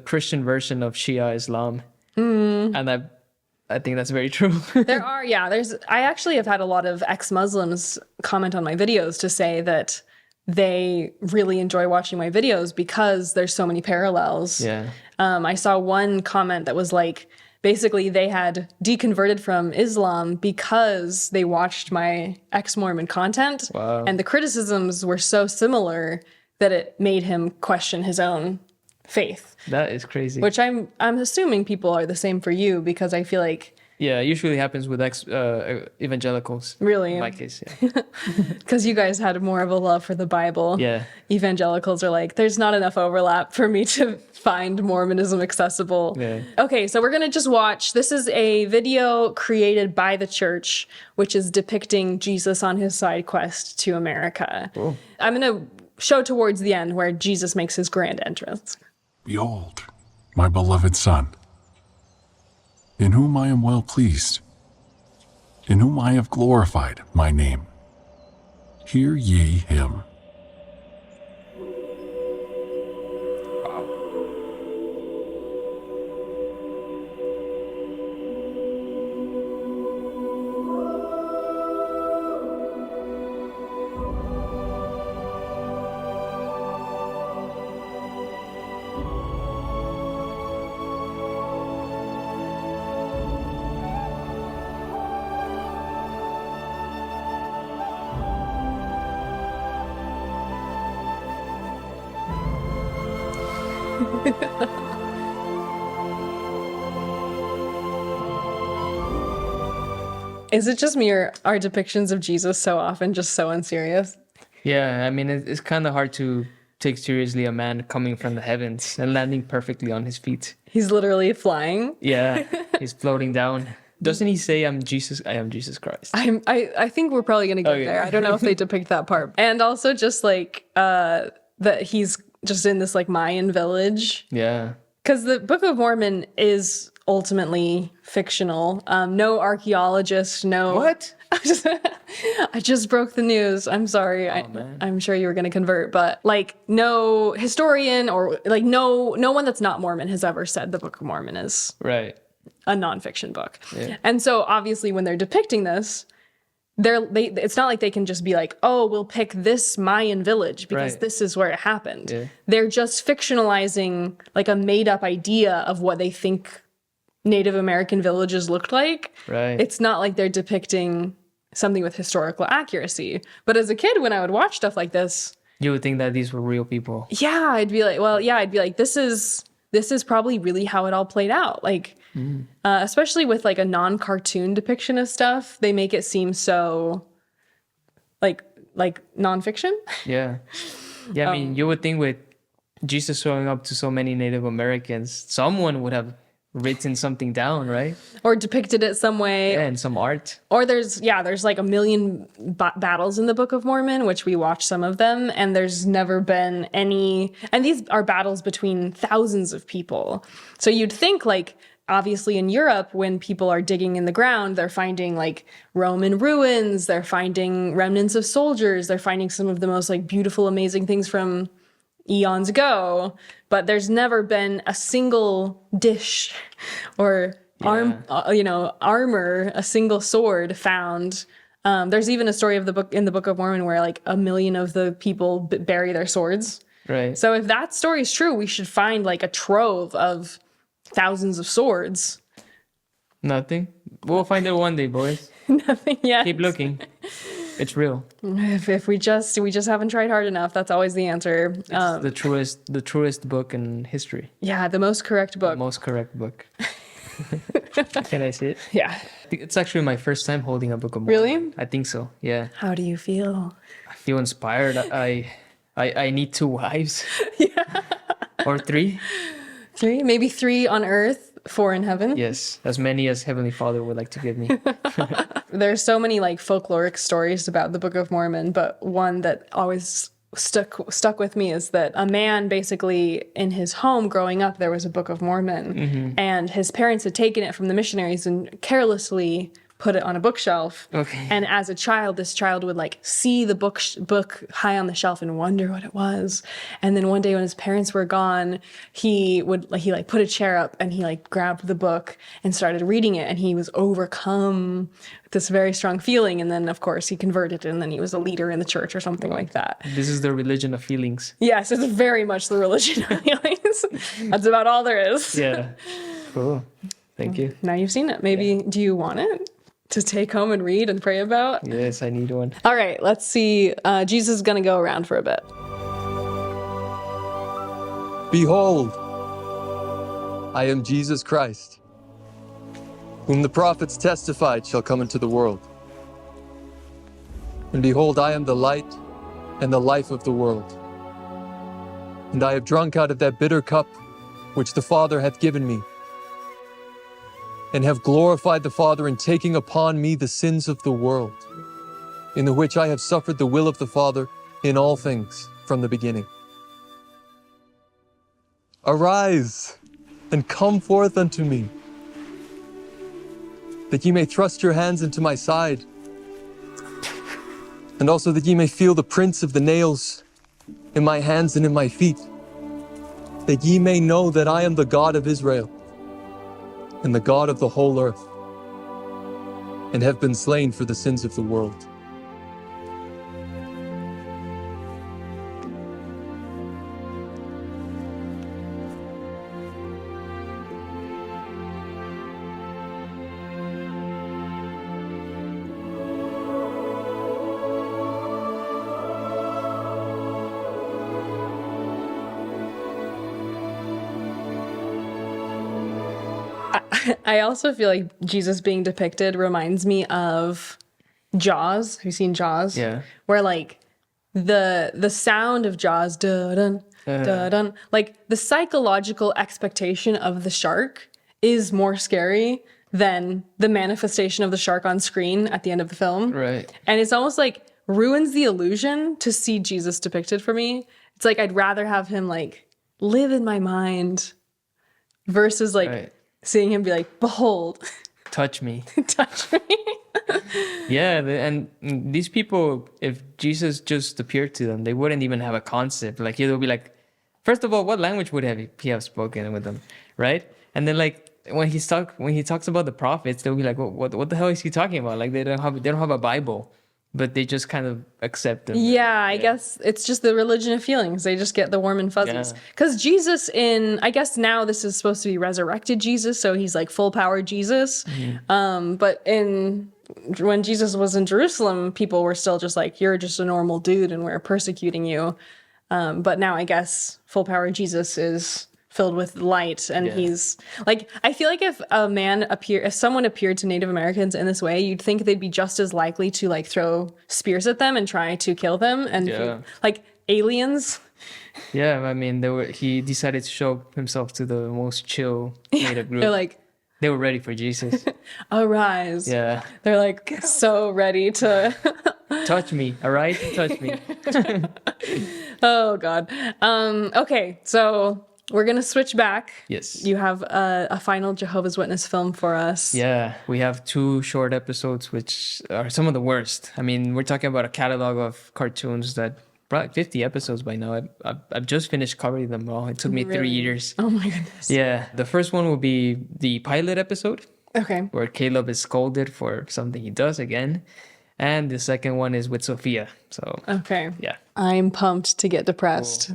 Christian version of Shia Islam. And I think that's very true. I actually have had a lot of ex-Muslims comment on my videos to say that they really enjoy watching my videos because there's so many parallels. Yeah. I saw one comment that was like, basically they had deconverted from Islam because they watched my ex-Mormon content. Wow. And the criticisms were so similar that it made him question his own faith. That is crazy. Which I'm assuming people are the same for you, because I feel like... Yeah, it usually happens with evangelicals. Really? In my case, yeah. Because you guys had more of a love for the Bible. Yeah. Evangelicals are like, there's not enough overlap for me to find Mormonism accessible. Yeah. Okay, so we're going to just watch. This is a video created by the church, which is depicting Jesus on his side quest to America. Cool. I'm going to show towards the end where Jesus makes his grand entrance. Behold, my beloved Son, in whom I am well pleased, in whom I have glorified my name. Hear ye him. Is it just me, or are depictions of Jesus so often just so unserious? Yeah, I mean, it's kind of hard to take seriously a man coming from the heavens and landing perfectly on his feet. He's literally flying. Yeah, he's floating down. Doesn't he say, I am Jesus Christ? I think we're probably going to get Okay. there. I don't know if they depict that part. And also just like that he's just in this like Mayan village. Yeah. Because the Book of Mormon is ultimately fictional. No archaeologist, no... What? I just broke the news. I'm sorry. I'm sure you were going to convert, but like no historian or like no one that's not Mormon has ever said the Book of Mormon is Right. a nonfiction book. Yeah. And so obviously when they're depicting this, it's not like they can just be like, oh, we'll pick this Mayan village because Right. this is where it happened. Yeah. They're just fictionalizing like a made up idea of what they think Native American villages looked like. Right. It's not like they're depicting something with historical accuracy. But as a kid, when I would watch stuff like this, You would think that these were real people. yeah, I'd be like, this is probably really how it all played out. Like, especially with like a non-cartoon depiction of stuff, they make it seem so like nonfiction. Yeah. Yeah, I mean, you would think with Jesus showing up to so many Native Americans, someone would have written something down, right? Or depicted it some way. Yeah, and some art. Or there's like a million battles in the Book of Mormon, which we watch some of them, and there's never been any, and these are battles between thousands of people. So you'd think like, obviously in Europe, when people are digging in the ground, they're finding like Roman ruins, they're finding remnants of soldiers, they're finding some of the most like beautiful, amazing things from eons ago, but there's never been a single dish or armor, a single sword found. There's even a story of in the Book of Mormon where like 1 million of the people bury their swords. Right. So if that story is true, we should find like a trove of thousands of swords. Nothing. We'll find it one day, boys. Nothing yet. Keep looking. It's real. If we just haven't tried hard enough, that's always the answer. It's the truest book in history. Yeah, the most correct book. The most correct book. Can I see it? Yeah. It's actually my first time holding a Book of Mormon. Really? I think so. Yeah. How do you feel? I feel inspired. I need 2 wives. Yeah. Or 3. 3, maybe 3 on earth, 4 in heaven. Yes, as many as Heavenly Father would like to give me. There's so many like folkloric stories about the Book of Mormon, but one that always stuck with me is that a man basically in his home growing up, there was a Book of Mormon, and his parents had taken it from the missionaries and carelessly put it on a bookshelf. Okay. And as a child, this child would like see the book high on the shelf and wonder what it was. And then one day when his parents were gone, he put a chair up and he like grabbed the book and started reading it, and he was overcome with this very strong feeling. And then of course he converted, and then he was a leader in the church or something like that. This is the religion of feelings. Yes, it's very much the religion of feelings. That's about all there is. Yeah. Cool. Thank you. Now you've seen it. Maybe, do you want it to take home and read and pray about? Yes, I need one. All right, let's see. Jesus is going to go around for a bit. Behold, I am Jesus Christ, whom the prophets testified shall come into the world. And behold, I am the light and the life of the world. And I have drunk out of that bitter cup which the Father hath given me, and have glorified the Father in taking upon me the sins of the world, in the which I have suffered the will of the Father in all things from the beginning. Arise, and come forth unto me, that ye may thrust your hands into my side, and also that ye may feel the prints of the nails in my hands and in my feet, that ye may know that I am the God of Israel, and the God of the whole earth, and have been slain for the sins of the world. I also feel like Jesus being depicted reminds me of Jaws. Have you seen Jaws? Yeah. Where like the sound of Jaws, dun dun, like the psychological expectation of the shark is more scary than the manifestation of the shark on screen at the end of the film. Right. And it's almost like ruins the illusion to see Jesus depicted for me. It's like I'd rather have him like live in my mind versus like seeing him be like, behold. Touch me. Touch me. Yeah, and these people, if Jesus just appeared to them, they wouldn't even have a concept. Like, they'll be like, first of all, what language would he have spoken with them, right? And then like when he talks about the prophets, they'll be like, what the hell is he talking about? Like they don't have a Bible, but they just kind of accept them. Yeah, I guess it's just the religion of feelings. They just get the warm and fuzzies. Because Jesus I guess now this is supposed to be resurrected Jesus, so he's like full power Jesus. But when Jesus was in Jerusalem, people were still just like, you're just a normal dude and we're persecuting you. But now I guess full power Jesus is filled with light, and he's like, I feel like if someone appeared to Native Americans in this way, you'd think they'd be just as likely to like throw spears at them and try to kill them. And like aliens Yeah, I mean, he decided to show himself to the most chill native group. They're like, they were ready for Jesus. arise. Yeah. They're like so ready to touch me, all right? Touch me. Oh God. Okay, so we're gonna switch back. Yes. You have a final Jehovah's Witness film for us. Yeah, we have 2 short episodes, which are some of the worst. I mean, we're talking about a catalog of cartoons that probably 50 episodes by now. I've just finished covering them all. It took me 3 years. Oh my goodness. Yeah, the first one will be the pilot episode. Okay. Where Caleb is scolded for something he does again. And the second one is with Sophia. So, okay. Yeah. I'm pumped to get depressed.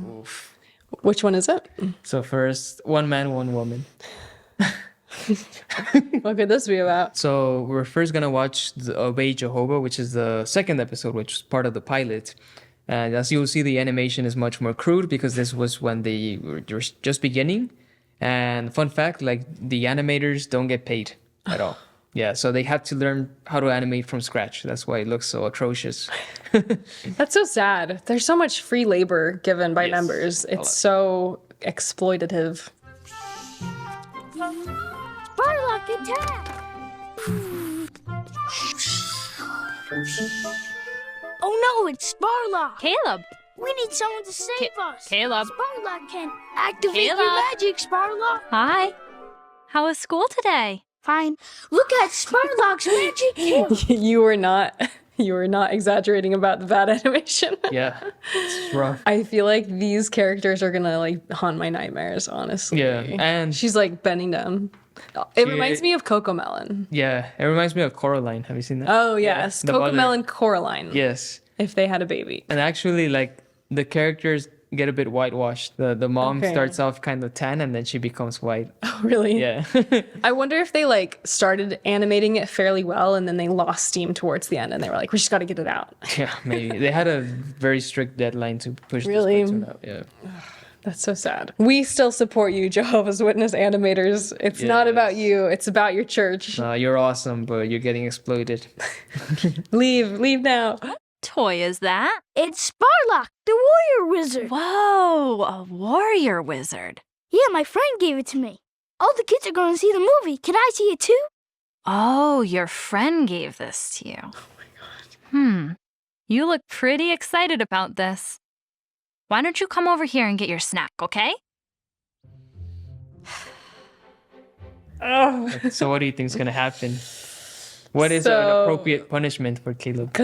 Which one is it? So first, one man, one woman. What could this be about? So we're first going to watch the Obey Jehovah, which is the second episode, which is part of the pilot. And as you'll see, the animation is much more crude because this was when they were just beginning. And fun fact, like the animators don't get paid at all. Yeah, so they had to learn how to animate from scratch. That's why it looks so atrocious. That's so sad. There's so much free labor given by members. It's so exploitative. Barlock, attack! Oh no, it's Sparlock! Caleb! We need someone to save us! Caleb! Sparlock can activate your Caleb. magic, Sparlock! Hi. How was school today? Fine. Look at Sparlock's magic kill! You were not exaggerating about the bad animation. Yeah, it's rough. I feel like these characters are gonna like haunt my nightmares, honestly. Yeah, and she's like bending down. It reminds me of Cocomelon. Yeah, it reminds me of Coraline. Have you seen that? Oh yes, The Cocomelon, Coraline. Yes. If they had a baby. And actually, like, the characters get a bit whitewashed. The mom starts off kind of tan and then she becomes white. Oh, really? Yeah. I wonder if they like started animating it fairly well and then they lost steam towards the end and they were like, we just got to get it out. Yeah, maybe. They had a very strict deadline to push this cartoon out. Yeah. That's so sad. We still support you, Jehovah's Witness animators. It's not about you. It's about your church. You're awesome, but you're getting exploited. Leave now. What toy is that? It's Sparlock, the warrior wizard. Whoa, a warrior wizard. Yeah, my friend gave it to me. All the kids are going to see the movie. Can I see it too? Oh, your friend gave this to you. Oh my God. You look pretty excited about this. Why don't you come over here and get your snack, okay? Oh. So what do you think is going to happen? What is an appropriate punishment for Caleb?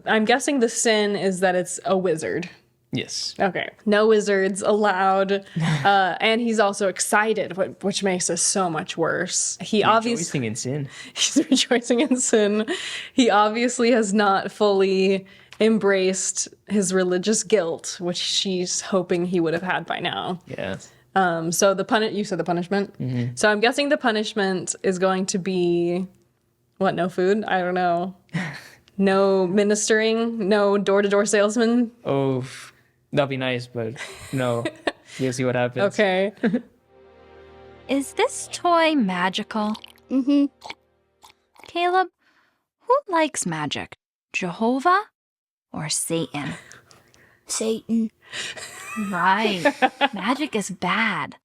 I'm guessing the sin is that it's a wizard. Yes. Okay. No wizards allowed. And he's also excited, which makes this so much worse. Rejoicing in sin. He's rejoicing in sin. He obviously has not fully embraced his religious guilt, which she's hoping he would have had by now. Yeah. So you said the punishment? Mm-hmm. So I'm guessing the punishment is going to be, no food? I don't know. No ministering? No door-to-door salesman? Oh, that'd be nice, but no. We'll see what happens. Okay. Is this toy magical? Mm-hmm. Caleb, who likes magic? Jehovah or Satan? Satan. Right. Magic is bad.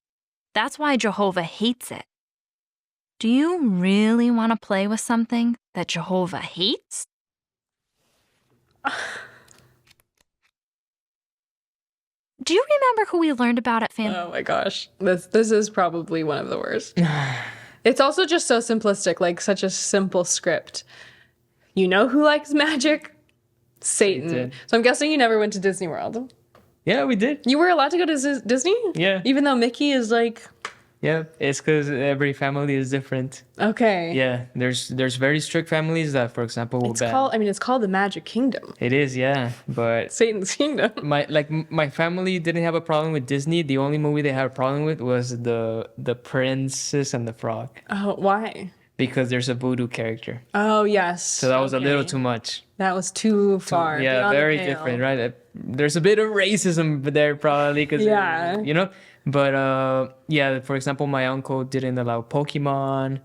That's why Jehovah hates it. Do you really want to play with something that Jehovah hates? Do you remember who we learned about at family? Oh my gosh. This is probably one of the worst. It's also just so simplistic, like such a simple script. You know who likes magic? Satan. So I'm guessing you never went to Disney World. Yeah, we did. You were allowed to go to Disney? Yeah. Even though Mickey is like... Yeah, it's because every family is different. Okay. Yeah, there's very strict families that, for example, will ban. It's called the Magic Kingdom. It is, yeah, but Satan's Kingdom. My family didn't have a problem with Disney. The only movie they had a problem with was the Princess and the Frog. Oh, why? Because there's a voodoo character. Oh yes. So that was a little too much. That was too far. Yeah, very different, right? There's a bit of racism there probably because But yeah, for example, my uncle didn't allow Pokemon.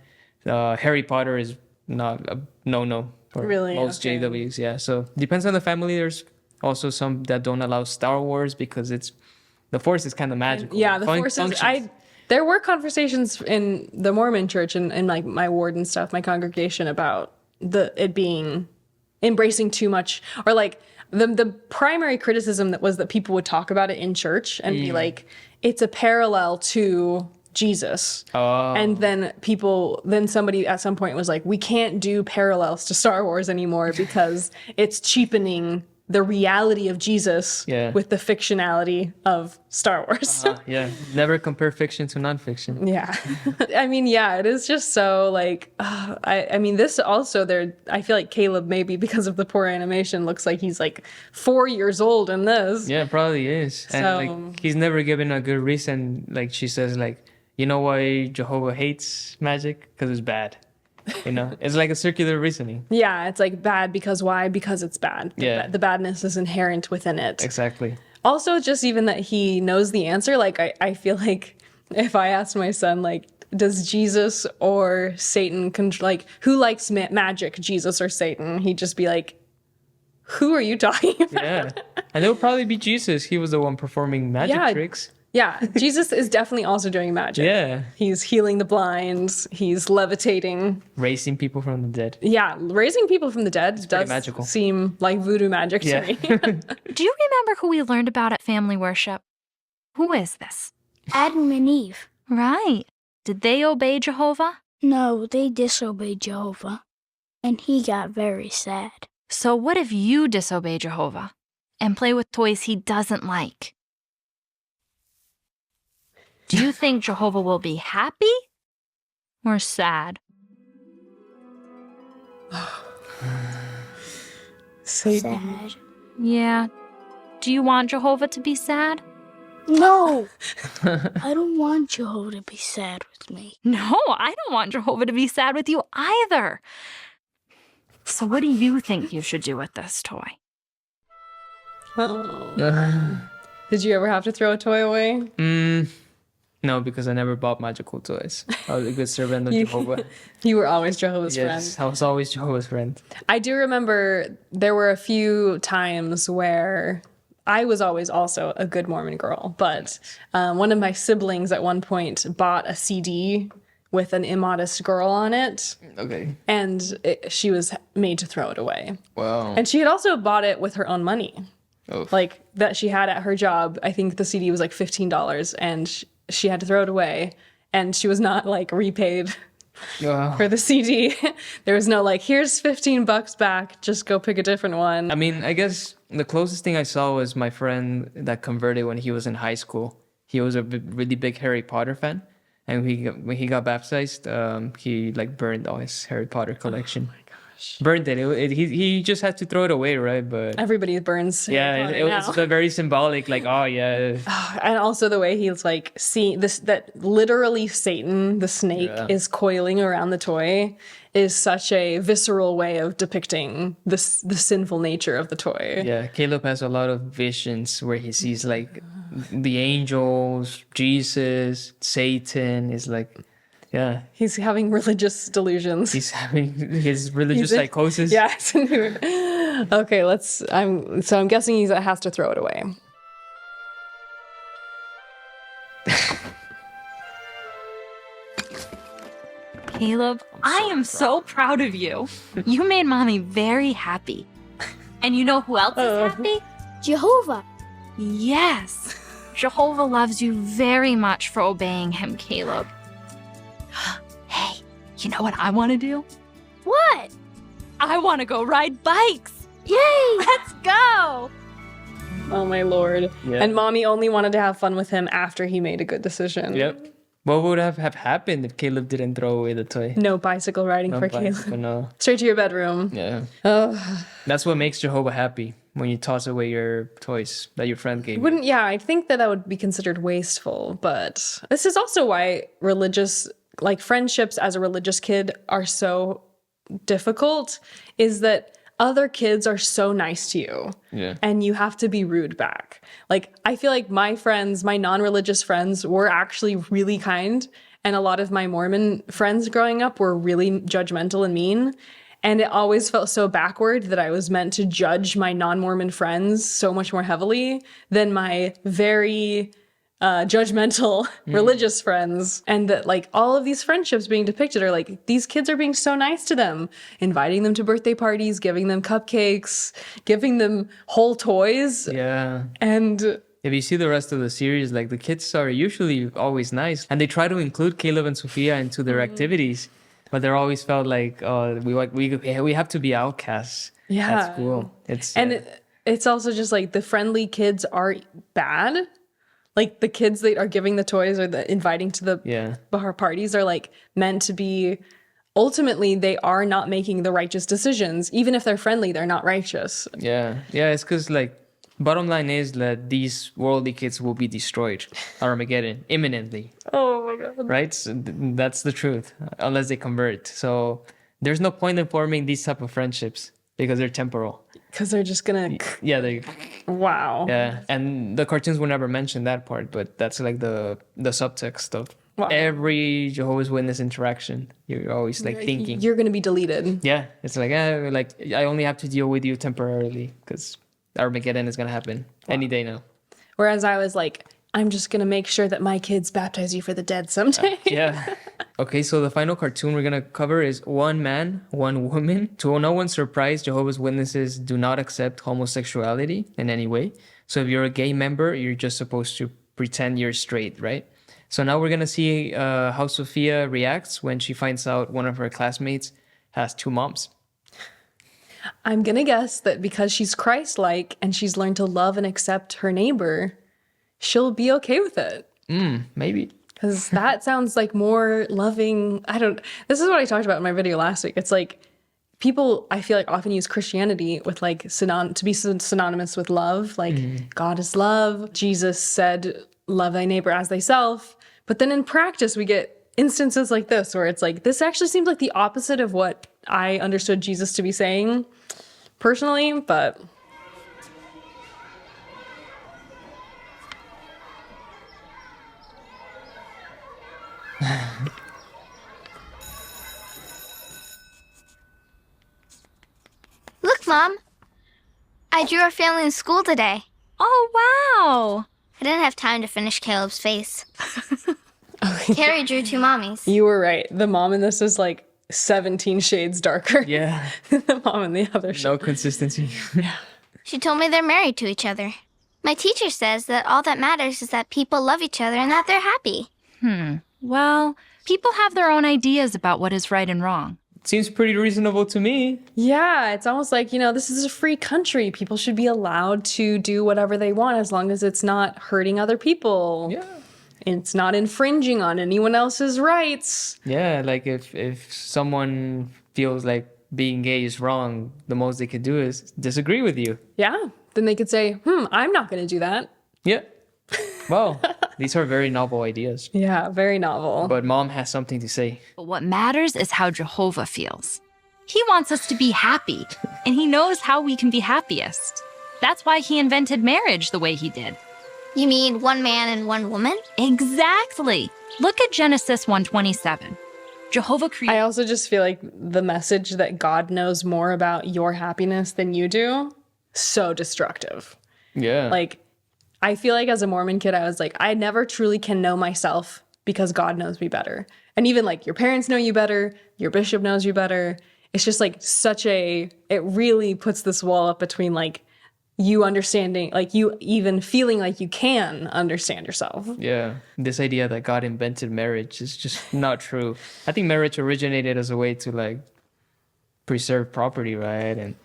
Harry Potter is not a no-no for most JWs. Yeah, so depends on the family. There's Also, some that don't allow Star Wars because the Force is kind of magical. Yeah, the Force is. There were conversations in the Mormon church and like my ward and stuff, my congregation, about it being embracing too much, or like the primary criticism that people would talk about it in church and be like, it's a parallel to Jesus. And then somebody at some point was like, we can't do parallels to Star Wars anymore because it's cheapening the reality of Jesus with the fictionality of Star Wars. Never compare fiction to nonfiction. Yeah. I mean, yeah, it is just so like, I mean, this also I feel like Caleb, maybe because of the poor animation, looks like he's like 4 years old in this. Yeah, probably is. And like, he's never given a good reason. Like she says, like, you know why Jehovah hates magic? Because it's bad. You know, it's like a circular reasoning. Yeah, it's like bad because why? Because it's bad. The badness is inherent within it. Exactly. Also, just even that he knows the answer. Like, I feel like if I asked my son, like, does Jesus or Satan, like, who likes magic, Jesus or Satan? He'd just be like, who are you talking about? Yeah. And it would probably be Jesus. He was the one performing magic tricks. Yeah, Jesus is definitely also doing magic. Yeah. He's healing the blind. He's levitating. Raising people from the dead. Yeah, raising people from the dead does magical. Seem like voodoo magic to me. Do you remember who we learned about at family worship? Who is this? Adam and Eve. Right. Did they obey Jehovah? No, they disobeyed Jehovah. And he got very sad. So what if you disobey Jehovah and play with toys he doesn't like? Do you think Jehovah will be happy or sad? Sad. Yeah. Do you want Jehovah to be sad? No! I don't want Jehovah to be sad with me. No, I don't want Jehovah to be sad with you either. So what do you think you should do with this toy? Did you ever have to throw a toy away? No, because I never bought magical toys. I was a good servant of Jehovah. You were always Jehovah's friend. Yes, I was always Jehovah's friend. I do remember there were a few times where I was always also a good Mormon girl, but one of my siblings at one point bought a CD with an immodest girl on it. Okay. And she was made to throw it away. Wow. And she had also bought it with her own money. Oof. Like that she had at her job. I think the CD was like $15 and she had to throw it away, and she was not like repaid for the CD. There was no like, here's $15 back, just go pick a different one. I mean, I guess the closest thing I saw was my friend that converted when he was in high school. He was a really big Harry Potter fan, and when he got baptized, he like burned all his Harry Potter collection. Oh my gosh. Burned it. He just had to throw it away, right? But everybody burns. Yeah, it was very symbolic. Like, oh yeah. And also the way he's like seeing this, that literally Satan, the snake, is coiling around the toy, is such a visceral way of depicting the sinful nature of the toy. Yeah, Caleb has a lot of visions where he sees like the angels, Jesus, Satan is like. Yeah. He's having religious delusions. He's having his religious psychosis. Yeah. Okay, I'm guessing he has to throw it away. Caleb, I am so proud of you. You made Mommy very happy. And you know who else is happy? Jehovah. Yes. Jehovah loves you very much for obeying him, Caleb. Hey, you know what I want to do? What? I want to go ride bikes. Yay! Let's go. Oh my Lord. Yeah. And Mommy only wanted to have fun with him after he made a good decision. Yep. What would have happened if Caleb didn't throw away the toy? No bicycle riding for Caleb. No. Straight to your bedroom. Yeah. Oh. That's what makes Jehovah happy, when you toss away your toys that your friend gave you. I think that would be considered wasteful, but this is also why friendships as a religious kid are so difficult, is that other kids are so nice to you. Yeah. And you have to be rude back. Like, I feel like my non-religious friends were actually really kind. And a lot of my Mormon friends growing up were really judgmental and mean. And it always felt so backward that I was meant to judge my non-Mormon friends so much more heavily than my very judgmental religious friends. And that like all of these friendships being depicted are like, these kids are being so nice to them, inviting them to birthday parties, giving them cupcakes, giving them whole toys. Yeah. And if you see the rest of the series, like the kids are usually always nice, and they try to include Caleb and Sophia into their activities, but they're always felt like, oh, we have to be outcasts at school. It's also just like the friendly kids are bad. Like the kids that are giving the toys or the inviting to the bar parties are like meant to be, ultimately they are not making the righteous decisions. Even if they're friendly, they're not righteous. Yeah. It's because like, bottom line is that these worldly kids will be destroyed at Armageddon imminently. Oh my God. Right? So that's the truth, unless they convert. So there's no point in forming these type of friendships because they're temporal. Because they're just gonna... Yeah, Wow. Yeah, and the cartoons will never mention that part, but that's like the subtext of every Jehovah's Witness interaction. You're always like thinking... You're gonna be deleted. Yeah, it's like, I only have to deal with you temporarily because Armageddon is gonna happen any day now. Whereas I was like, I'm just gonna make sure that my kids baptize you for the dead someday. Yeah. Okay, so the final cartoon we're gonna cover is One Man, One Woman. To no one's surprise, Jehovah's Witnesses do not accept homosexuality in any way. So if you're a gay member, you're just supposed to pretend you're straight, right? So now we're gonna see how Sophia reacts when she finds out one of her classmates has 2 moms. I'm gonna guess that because she's Christ-like and she's learned to love and accept her neighbor, she'll be okay with it. Maybe. Because that sounds like more loving. This is what I talked about in my video last week. It's like people, I feel like, often use Christianity with like to be synonymous with love. Like God is love. Jesus said, love thy neighbor as thyself. But then in practice, we get instances like this where it's like, this actually seems like the opposite of what I understood Jesus to be saying personally, but... Look, Mom. I drew our family in school today. Oh, wow. I didn't have time to finish Caleb's face. Carrie drew 2 mommies. You were right. The mom in this is like 17 shades darker. Yeah. than the mom in the other show. No consistency. Yeah. She told me they're married to each other. My teacher says that all that matters is that people love each other and that they're happy. Well, people have their own ideas about what is right and wrong. Seems pretty reasonable to me. Yeah, it's almost like, this is a free country. People should be allowed to do whatever they want as long as it's not hurting other people. Yeah. It's not infringing on anyone else's rights. Yeah, like if someone feels like being gay is wrong, the most they could do is disagree with you. Yeah. Then they could say, I'm not going to do that. Yeah. Well, these are very novel ideas. Yeah, very novel. But Mom has something to say. But what matters is how Jehovah feels. He wants us to be happy, and he knows how we can be happiest. That's why he invented marriage the way he did. You mean 1 man and 1 woman? Exactly. Look at Genesis 1:27. Jehovah created... I also just feel like the message that God knows more about your happiness than you do, so destructive. Yeah. Like, I feel like as a Mormon kid, I was like, I never truly can know myself because God knows me better. And even like your parents know you better, your bishop knows you better. It's just like it really puts this wall up between like you understanding, like you even feeling like you can understand yourself. Yeah. This idea that God invented marriage is just not true. I think marriage originated as a way to like preserve property, right? And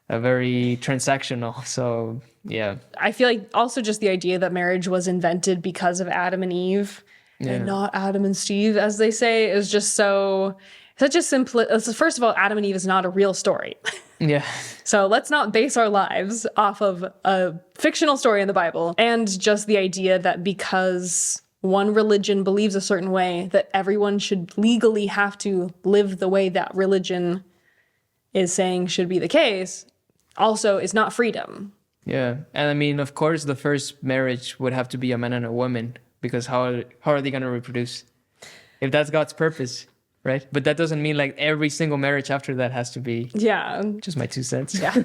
a very transactional. So, yeah. I feel like also just the idea that marriage was invented because of Adam and Eve and not Adam and Steve, as they say, is just such a simple... First of all, Adam and Eve is not a real story. Yeah. So let's not base our lives off of a fictional story in the Bible. And just the idea that because one religion believes a certain way, that everyone should legally have to live the way that religion is saying should be the case, also is not freedom. Yeah. And I mean, of course, the first marriage would have to be a man and a woman, because how are they going to reproduce? If that's God's purpose, right? But that doesn't mean like every single marriage after that has to be. Yeah. Just my 2 cents. Yeah.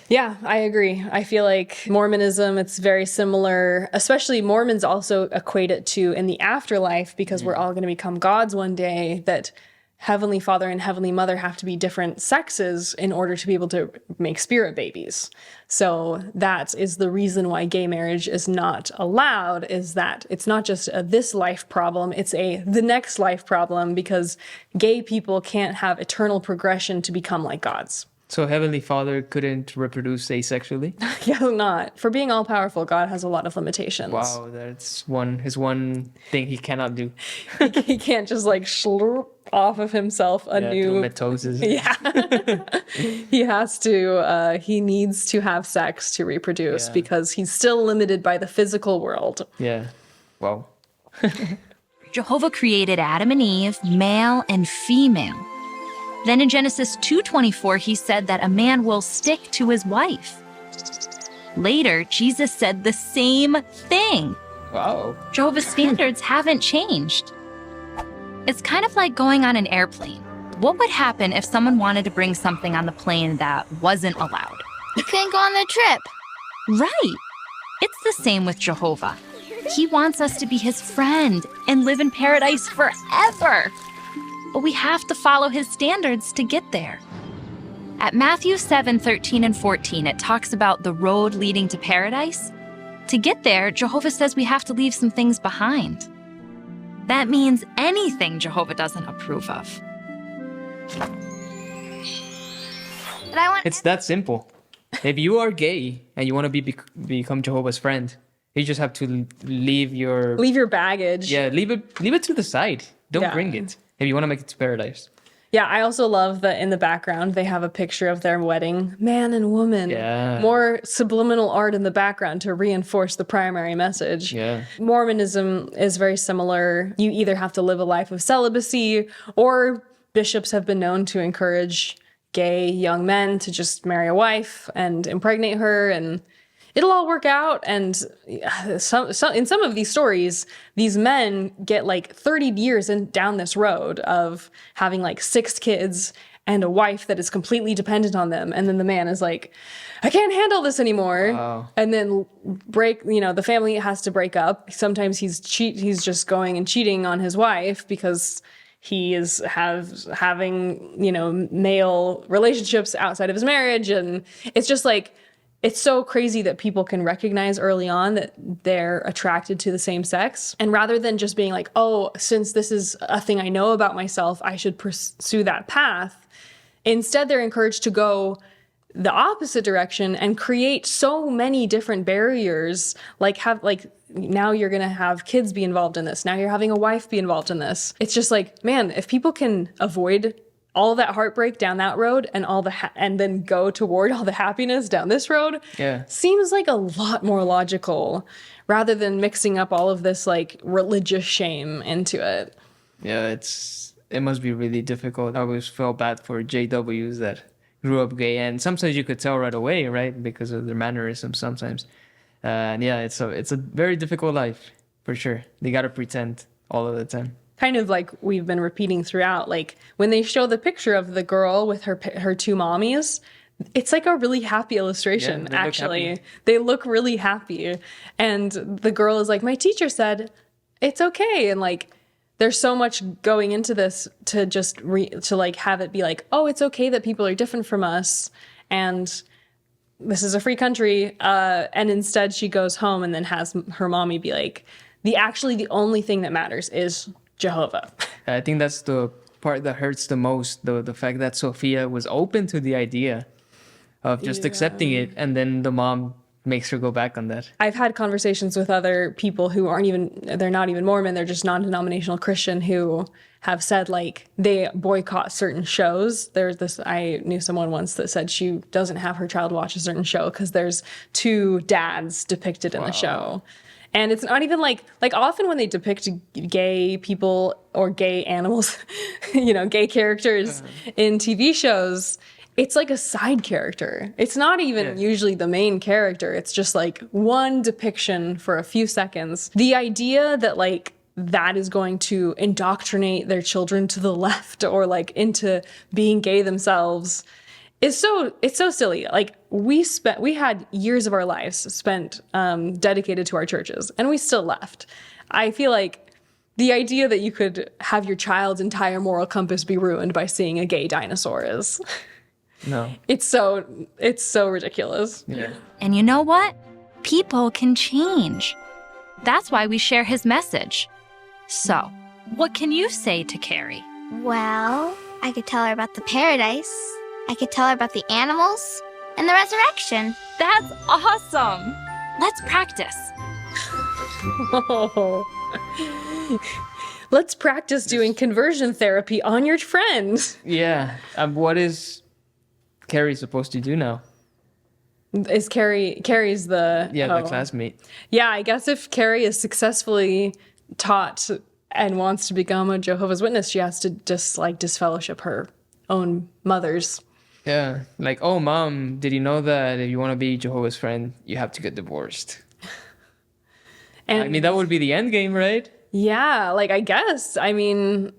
Yeah, I agree. I feel like Mormonism, it's very similar, especially Mormons also equate it to in the afterlife, because we're all going to become gods one day, that Heavenly Father and Heavenly Mother have to be different sexes in order to be able to make spirit babies. So that is the reason why gay marriage is not allowed, is that it's not just a this life problem, it's a the next life problem, because gay people can't have eternal progression to become like gods. So Heavenly Father couldn't reproduce asexually? Yeah, not. For being all-powerful, God has a lot of limitations. Wow, that's his one thing he cannot do. He can't just like slurp off of himself a new mitosis. Yeah. He has to, he needs to have sex to reproduce because he's still limited by the physical world. Yeah. Wow. Jehovah created Adam and Eve, male and female. Then in Genesis 2:24, he said that a man will stick to his wife. Later, Jesus said the same thing. Wow. Jehovah's standards haven't changed. It's kind of like going on an airplane. What would happen if someone wanted to bring something on the plane that wasn't allowed? You can't go on the trip. Right. It's the same with Jehovah. He wants us to be his friend and live in paradise forever. But we have to follow his standards to get there. At Matthew 7:13 and 14, it talks about the road leading to paradise. To get there, Jehovah says we have to leave some things behind. That means anything Jehovah doesn't approve of. It's that simple. If you are gay and you want to become Jehovah's friend, you just have to leave your baggage. Yeah, leave it to the side. Don't bring it if you want to make it to paradise. Yeah, I also love that in the background they have a picture of their wedding, man and woman. Yeah. More subliminal art in the background to reinforce the primary message. Yeah. Mormonism is very similar. You either have to live a life of celibacy, or bishops have been known to encourage gay young men to just marry a wife and impregnate her, and it'll all work out. And in some of these stories, these men get like 30 years down this road of having like 6 kids and a wife that is completely dependent on them. And then the man is like, I can't handle this anymore. Wow. And then the family has to break up. Sometimes he's just going and cheating on his wife because he is having, male relationships outside of his marriage. And it's just like, it's so crazy that people can recognize early on that they're attracted to the same sex. And rather than just being like, oh, since this is a thing I know about myself, I should pursue that path. Instead, they're encouraged to go the opposite direction and create so many different barriers. Now you're going to have kids be involved in this. Now you're having a wife be involved in this. It's just like, man, if people can avoid all that heartbreak down that road and and then go toward all the happiness down this road, seems like a lot more logical, rather than mixing up all of this like religious shame into it. Yeah, it must be really difficult. I always felt bad for JWs that grew up gay, and sometimes you could tell right away, right, because of their mannerisms sometimes. And yeah, it's a very difficult life for sure. They gotta pretend all of the time. Kind of like we've been repeating throughout, like when they show the picture of the girl with her 2 mommies, it's like a really happy illustration, Yeah, actually. They look really happy. And the girl is like, my teacher said, it's okay. And like, there's so much going into this to just have it be like, oh, it's okay that people are different from us. And this is a free country. And instead she goes home and then has her mommy be like, the only thing that matters is Jehovah. I think that's the part that hurts the most, the fact that Sophia was open to the idea of just accepting it, and then the mom makes her go back on that. I've had conversations with other people who they're not even Mormon, they're just non-denominational Christian, who have said like they boycott certain shows. I knew someone once that said she doesn't have her child watch a certain show because there's 2 dads depicted in the show. And it's not even like often when they depict gay people or gay animals, gay characters in TV shows, it's like a side character. It's not even usually the main character. It's just like one depiction for a few seconds. The idea that like that is going to indoctrinate their children to the left or like into being gay themselves it's so silly. Like we had years of our lives spent dedicated to our churches, and we still left. I feel like the idea that you could have your child's entire moral compass be ruined by seeing a gay dinosaur is No. it's so ridiculous. Yeah. And you know what? People can change. That's why we share his message. So, what can you say to Carrie? Well, I could tell her about the paradise. I could tell her about the animals and the resurrection. That's awesome. Let's practice. Let's practice doing conversion therapy on your friend. Yeah. What is Carrie supposed to do now? Is Carrie's the... Yeah, the classmate. Yeah, I guess if Carrie is successfully taught and wants to become a Jehovah's Witness, she has to just like disfellowship her own mothers. Yeah. Like, oh, Mom, did you know that if you want to be Jehovah's friend, you have to get divorced? And I mean, that would be the end game, right? Yeah, like I guess. I mean,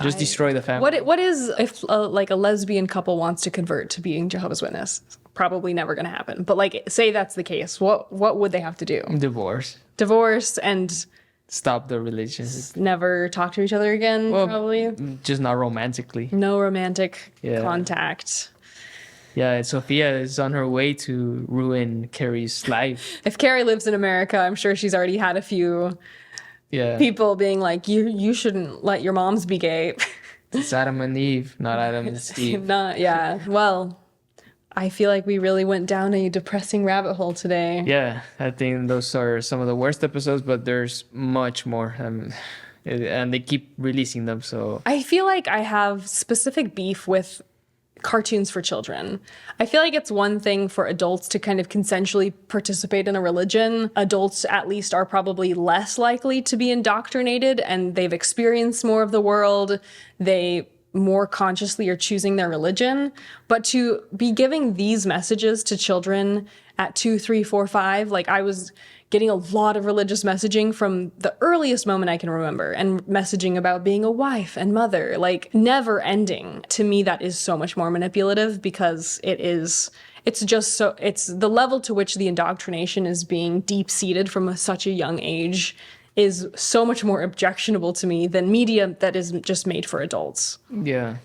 just destroy the family. What is if like a lesbian couple wants to convert to being Jehovah's Witness? Probably never going to happen. But like, say that's the case. What would they have to do? Divorce and stop the relationship. Never talk to each other again. Well, probably just not romantically. No romantic contact. Yeah, Sophia is on her way to ruin Carrie's life. If Carrie lives in America, I'm sure she's already had a few people being like, you shouldn't let your moms be gay. It's Adam and Eve, not Adam and Steve. Well, I feel like we really went down a depressing rabbit hole today. Yeah, I think those are some of the worst episodes, but there's much more. And they keep releasing them, so... I feel like I have specific beef with cartoons for children. I feel like it's one thing for adults to kind of consensually participate in a religion. Adults, at least, are probably less likely to be indoctrinated, and they've experienced more of the world. They more consciously are choosing their religion. But to be giving these messages to children at 2, 3, 4, 5, like I was getting a lot of religious messaging from the earliest moment I can remember, and messaging about being a wife and mother, like never ending. To me, that is so much more manipulative because it's the level to which the indoctrination is being deep-seated from such a young age is so much more objectionable to me than media that is just made for adults. Yeah,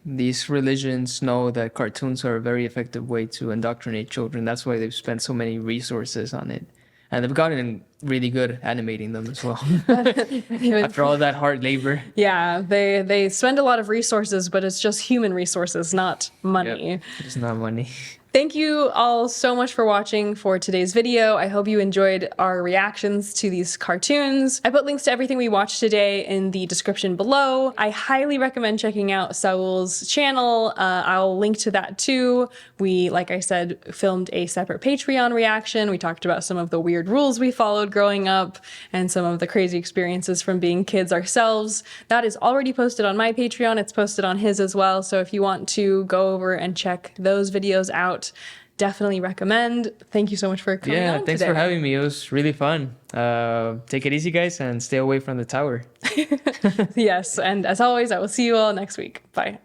these religions know that cartoons are a very effective way to indoctrinate children. That's why they've spent so many resources on it. And they've gotten really good animating them as well. After all that hard labor. Yeah, they spend a lot of resources, but it's just human resources, not money. Yep, it's not money. Thank you all so much for watching for today's video. I hope you enjoyed our reactions to these cartoons. I put links to everything we watched today in the description below. I highly recommend checking out Saul's channel. I'll link to that too. We, like I said, filmed a separate Patreon reaction. We talked about some of the weird rules we followed growing up and some of the crazy experiences from being kids ourselves. That is already posted on my Patreon. It's posted on his as well. So if you want to go over and check those videos out, definitely recommend. Thank you so much for coming on thanks today. for having me. It was really fun. Take it easy, guys, and stay away from the tower. Yes, and as always, I will see you all next week. Bye.